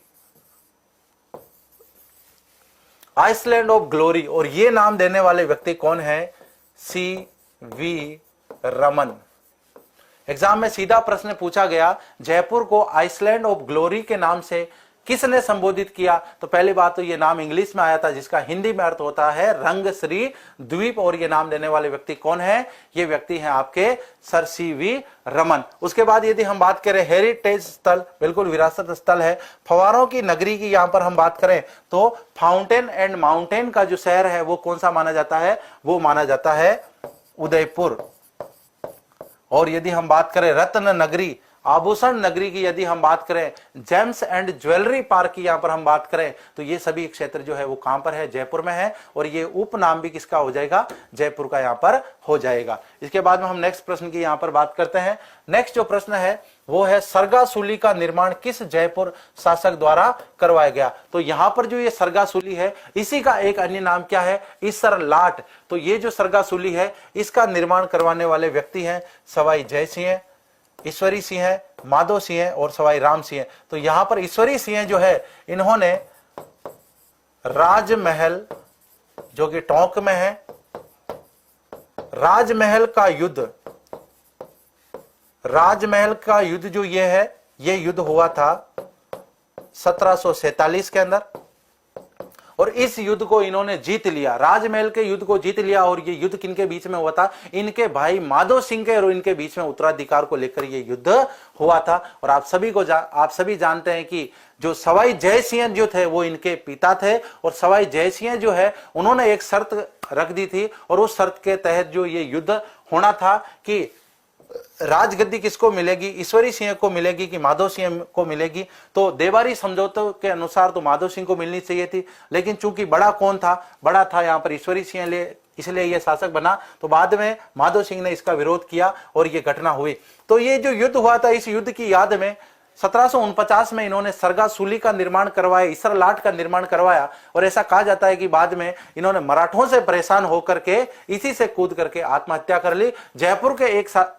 island of glory. और ये नाम देने वाले व्यक्ति कौन है? CV रमन। एग्जाम में सीधा प्रश्न पूछा गया, जयपुर को आइसलैंड ऑफ ग्लोरी के नाम से किसने संबोधित किया? तो पहली बात तो ये नाम इंग्लिश में आया था जिसका हिंदी में अर्थ होता है रंगश्री द्वीप। और ये नाम देने वाले व्यक्ति कौन है? ये व्यक्ति हैं आपके सर CV रमन। उसके बाद यदि हम बात करें हेरिटेज स्थल, बिल्कुल विरासत स्थल है, फवारों की नगरी की यहां पर हम बात करें तो फाउंटेन एंड माउंटेन का जो शहर है वो कौन सा माना जाता है? वो माना जाता है उदयपुर। और यदि हम बात करें रत्न नगरी आभूषण नगरी की यदि हम बात करें, जेम्स एंड ज्वेलरी पार्क की यहाँ पर हम बात करें, तो ये सभी क्षेत्र जो है वो कहां पर है, जयपुर में है। और ये उपनाम भी किसका हो जाएगा, जयपुर का यहाँ पर हो जाएगा। इसके बाद में हम नेक्स्ट प्रश्न की यहाँ पर बात करते हैं। नेक्स्ट जो प्रश्न है वो है, सरगासूली का निर्माण किस जयपुर शासक द्वारा करवाया गया। तो यहां पर जो ये सरगासूली है, इसी का एक अन्य नाम क्या है, ईसर लाट। तो ये जो सरगासूली है, इसका निर्माण करवाने वाले व्यक्ति हैं सवाई जय सिंह, ईश्वरी सिंह, माधो सिंह और सवाई राम सिंह। तो यहां पर ईश्वरी सिंह जो है, इन्होंने राजमहल जो कि टोंक में है, राजमहल का युद्ध जो ये है, ये युद्ध हुआ था 1747 के अंदर, और इस युद्ध को इन्होंने जीत लिया, राजमहल के युद्ध को जीत लिया। और ये युद्ध किनके बीच में हुआ था, इनके भाई माधो सिंह के और इनके बीच में उत्तराधिकार को लेकर ये युद्ध हुआ था। और आप सभी जानते हैं कि जो सवाई जय सिंह जो थे वो इनके पिता थे, और सवाई जय सिंह जो है उन्होंने एक शर्त रख दी थी, और उस शर्त के तहत जो ये युद्ध होना था कि राजगद्दी किसको मिलेगी, ईश्वरी सिंह को मिलेगी कि माधो सिंह को मिलेगी। तो देवारी समझौतों के अनुसार तो माधो सिंह को मिलनी चाहिए थी, लेकिन चूंकि बड़ा कौन था, बड़ा था यहाँ पर ईश्वरी सिंह, इसलिए यह शासक बना। तो बाद में माधो सिंह ने इसका विरोध किया और यह घटना हुई। तो ये जो युद्ध हुआ था, इस युद्ध की याद में 1749 में इन्होंने सरगासूली का निर्माण करवाया, इसर लाट का निर्माण करवाया। और ऐसा कहा जाता है कि बाद में इन्होंने मराठों से परेशान होकर के इसी से कूद करके आत्महत्या कर ली। जयपुर के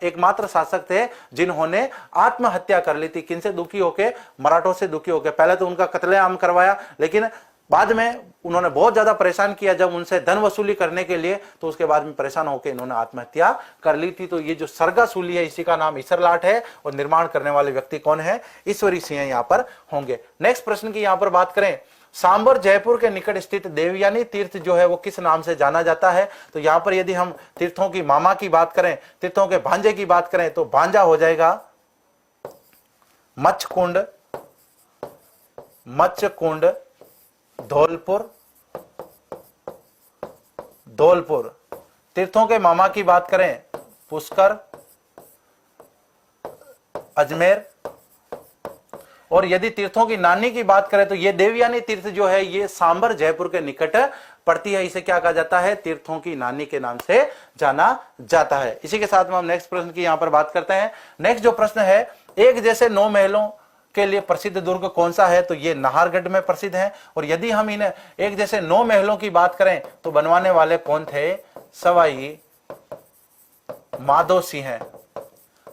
एकमात्र शासक थे जिन्होंने आत्महत्या कर ली थी। किनसे दुखी होके, मराठों से दुखी होके। पहले तो उनका कत्लेआम करवाया, लेकिन बाद में उन्होंने बहुत ज्यादा परेशान किया जब उनसे धन वसूली करने के लिए, तो उसके बाद में परेशान होकर इन्होंने आत्महत्या कर ली थी। तो ये जो सरगासूली है, इसी का नाम ईसर लाट है, और निर्माण करने वाले व्यक्ति कौन है, ईश्वरी सिंह यहाँ पर होंगे। नेक्स्ट प्रश्न की यहाँ पर बात करें, सांबर जयपुर के निकट स्थित देवयानी तीर्थ जो है वो किस नाम से जाना जाता है। तो यहाँ पर यदि हम तीर्थों की मामा की बात करें, तीर्थों के भांजे की बात करें, तो भांजा हो जाएगा मच्छकुंड धौलपुर। तीर्थों के मामा की बात करें, पुष्कर, अजमेर। और यदि तीर्थों की नानी की बात करें तो ये देवयानी तीर्थ जो है ये सांबर जयपुर के निकट पड़ती है। इसे क्या कहा जाता है, तीर्थों की नानी के नाम से जाना जाता है। इसी के साथ में हम नेक्स्ट प्रश्न की यहां पर बात करते हैं। नेक्स्ट जो प्रश्न है, एक जैसे 9 महलों के लिए प्रसिद्ध दुर्ग कौन सा है। तो ये नाहरगढ़ में प्रसिद्ध है। और यदि हम इन एक जैसे 9 महलों की बात करें तो बनवाने वाले कौन थे, सवाई माधो सिंह।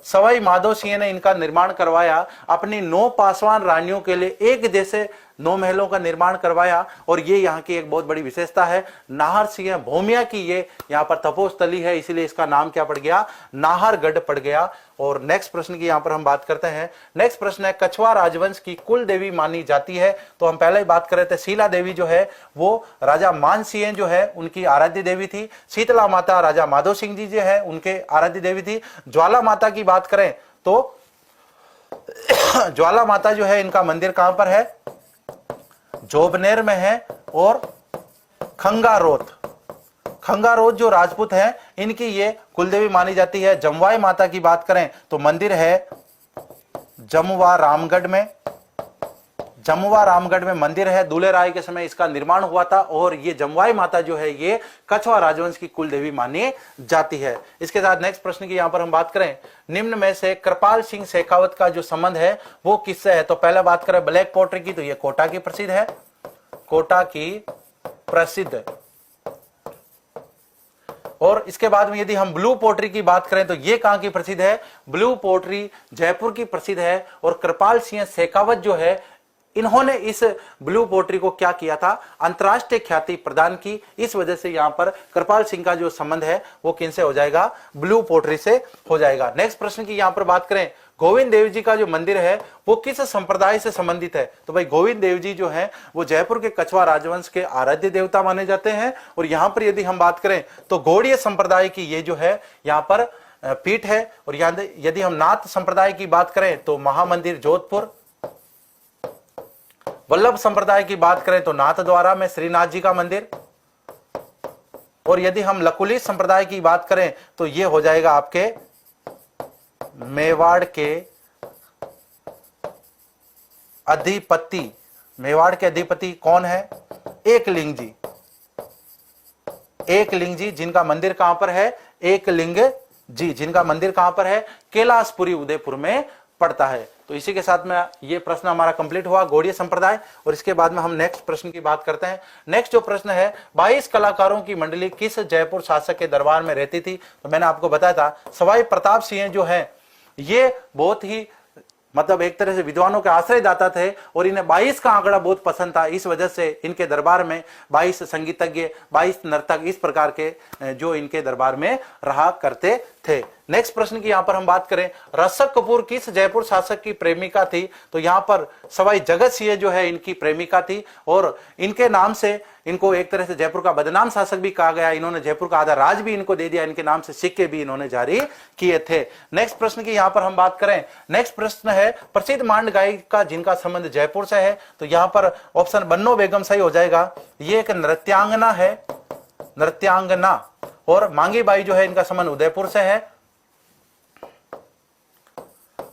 सवाई माधो सिंह ने इनका निर्माण करवाया। अपनी 9 पासवान रानियों के लिए एक जैसे 9 महलों का निर्माण करवाया। और ये यहाँ की एक बहुत बड़ी विशेषता है। नाहर सिंह भूमिया की ये यहाँ पर तपोस्थली है, इसलिए इसका नाम क्या पड़ गया, नाहरगढ़ पड़ गया। और नेक्स्ट प्रश्न की यहाँ पर हम बात करते हैं। नेक्स्ट प्रश्न है, कछवा राजवंश की कुल देवी मानी जाती है। तो हम पहले ही बात कर रहे थे, शीला देवी जो है वो राजा मान सिंह जो है उनकी आराध्य देवी थी। शीतला माता राजा माधो सिंह जी जो है उनके आराध्य देवी थी। ज्वाला माता की बात करें तो ज्वाला माता जो है इनका मंदिर कहां पर है, जोबनेर में है। और खंगारोत जो राजपूत हैं इनकी ये कुलदेवी मानी जाती है। जमवाई माता की बात करें तो मंदिर है जमुआ रामगढ़ में मंदिर है। दूल्हे राय के समय इसका निर्माण हुआ था। और ये जमवाई माता जो है ये कछवा राजवंश की कुलदेवी मानी जाती है। इसके साथ नेक्स्ट प्रश्न की यहां पर हम बात करें, निम्न में से कृपाल सिंह शेखावत का जो संबंध है वो किससे है। तो पहले बात करें ब्लैक पोट्री की, तो ये कोटा की प्रसिद्ध है, कोटा की प्रसिद्ध। और इसके बाद में यदि हम ब्लू पोट्री की बात करें तो ये कहां की प्रसिद्ध है, ब्लू पोट्री जयपुर की प्रसिद्ध है। और कृपाल सिंह शेखावत जो है इन्होंने इस ब्लू पोट्री को क्या किया था, अंतरराष्ट्रीय ख्याति प्रदान की। इस वजह से यहां पर कृपाल सिंह का जो संबंध है वो किनसे हो जाएगा, ब्लू पोट्री से हो जाएगा। नेक्स्ट प्रश्न की यहां पर बात करें, गोविंद देव जी का जो मंदिर है वो किस संप्रदाय से संबंधित है। तो भाई गोविंद देव जी जो है वो जयपुर के कछवा राजवंश के आराध्य देवता माने जाते हैं। और यहां पर यदि हम बात करें तो गौड़ीय संप्रदाय की ये जो है यहां पर पीठ है। और यदि हम नाथ संप्रदाय की बात करें तो महामंदिर जोधपुर। वल्लभ संप्रदाय की बात करें तो नाथद्वारा में श्रीनाथ जी का मंदिर। और यदि हम लकुली संप्रदाय की बात करें तो यह हो जाएगा आपके मेवाड़ के अधिपति, मेवाड़ के अधिपति कौन है? एकलिंग जी। एकलिंग जी, जिनका मंदिर कहां पर है? एकलिंग जी, जिनका मंदिर कहां पर है? कैलाशपुरी उदयपुर में पड़ता है। तो इसी के साथ में ये प्रश्न हमारा कंप्लीट हुआ गौड़ीय संप्रदाय। और इसके बाद में हम नेक्स्ट प्रश्न की बात करते हैं। नेक्स्ट जो प्रश्न है, 22 कलाकारों की मंडली किस जयपुर शासक के दरबार में रहती थी? तो मैंने आपको बताया था सवाई प्रताप सिंह जो है ये बहुत ही मतलब एक तरह से विद्वानों के आश्रयदाता थे और इन्हें 22 का आंकड़ा बहुत पसंद था। इस वजह से इनके दरबार में 22 संगीतज्ञ, 22 नर्तक इस प्रकार के जो इनके दरबार में रहा करते थे। नेक्स्ट प्रश्न की यहां पर हम बात करें, रसक कपूर किस जयपुर शासक की प्रेमिका थी? तो यहां पर सवाई जगत सिंह जो है इनकी प्रेमिका थी और इनके नाम से इनको एक तरह से जयपुर का बदनाम शासक भी कहा गया। इन्होंने जयपुर का आधा राज भी इनको दे दिया, इनके नाम से सिक्के भी इन्होंने जारी किए थे। नेक्स्ट प्रश्न की यहां पर हम बात करें, नेक्स्ट प्रश्न है प्रसिद्ध मांड गायिका जिनका संबंध जयपुर से है? तो यहां पर ऑप्शन बन्नो बेगम सही हो जाएगा। ये एक नृत्यांगना है, नृत्यांगना। और मांगी बाई जो है इनका संबंध उदयपुर से है,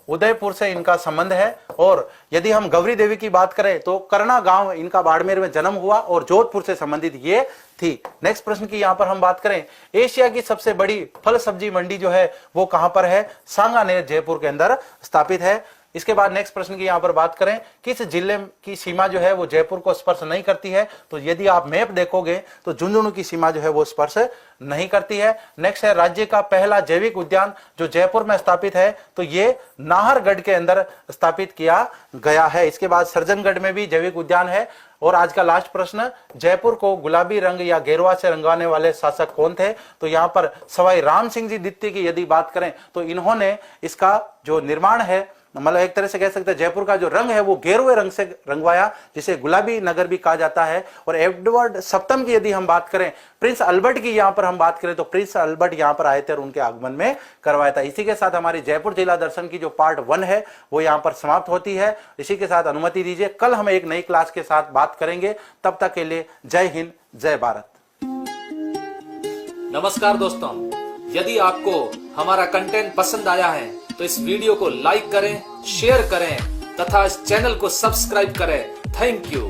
उदयपुर से इनका संबंध है। और यदि हम गौरी देवी की बात करें तो करना गांव इनका बाड़मेर में जन्म हुआ और जोधपुर से संबंधित ये थी। नेक्स्ट प्रश्न की यहां पर हम बात करें, एशिया की सबसे बड़ी फल सब्जी मंडी जो है वो कहां पर है? सांगानेर जयपुर के अंदर स्थापित है। इसके बाद नेक्स्ट प्रश्न की यहां पर बात करें, किस जिले की सीमा जो है वो जयपुर को स्पर्श नहीं करती है? तो यदि आप मैप देखोगे तो झुंझुनू की सीमा जो है वो स्पर्श नहीं करती है। नेक्स्ट है, राज्य का पहला जैविक उद्यान जो जयपुर में स्थापित है? तो ये नाहरगढ़ के अंदर स्थापित किया गया है। इसके बाद सर्जनगढ़ में भी जैविक उद्यान है। और आज का लास्ट प्रश्न, जयपुर को गुलाबी रंग या गेरुआ से रंगवाने वाले शासक कौन थे? तो यहां पर सवाई राम सिंह जी द्वितीय की यदि बात करें तो इन्होंने इसका जो निर्माण है, मतलब एक तरह से कह सकते हैं जयपुर का जो रंग है वो गेरुए रंग से रंगवाया, जिसे गुलाबी नगर भी कहा जाता है। और एडवर्ड सप्तम की यदि हम बात करें, प्रिंस अल्बर्ट की यहां पर हम बात करें तो प्रिंस अल्बर्ट यहां पर आए थे और उनके आगमन में करवाया था। इसी के साथ हमारी जयपुर जिला दर्शन की जो पार्ट 1 है वो यहां पर समाप्त होती है। इसी के साथ अनुमति दीजिए, कल हम एक नई क्लास के साथ बात करेंगे। तब तक के लिए जय हिंद, जय भारत। नमस्कार दोस्तों, यदि आपको हमारा कंटेंट पसंद आया है तो इस वीडियो को लाइक करें, शेयर करें तथा इस चैनल को सब्सक्राइब करें। Thank you.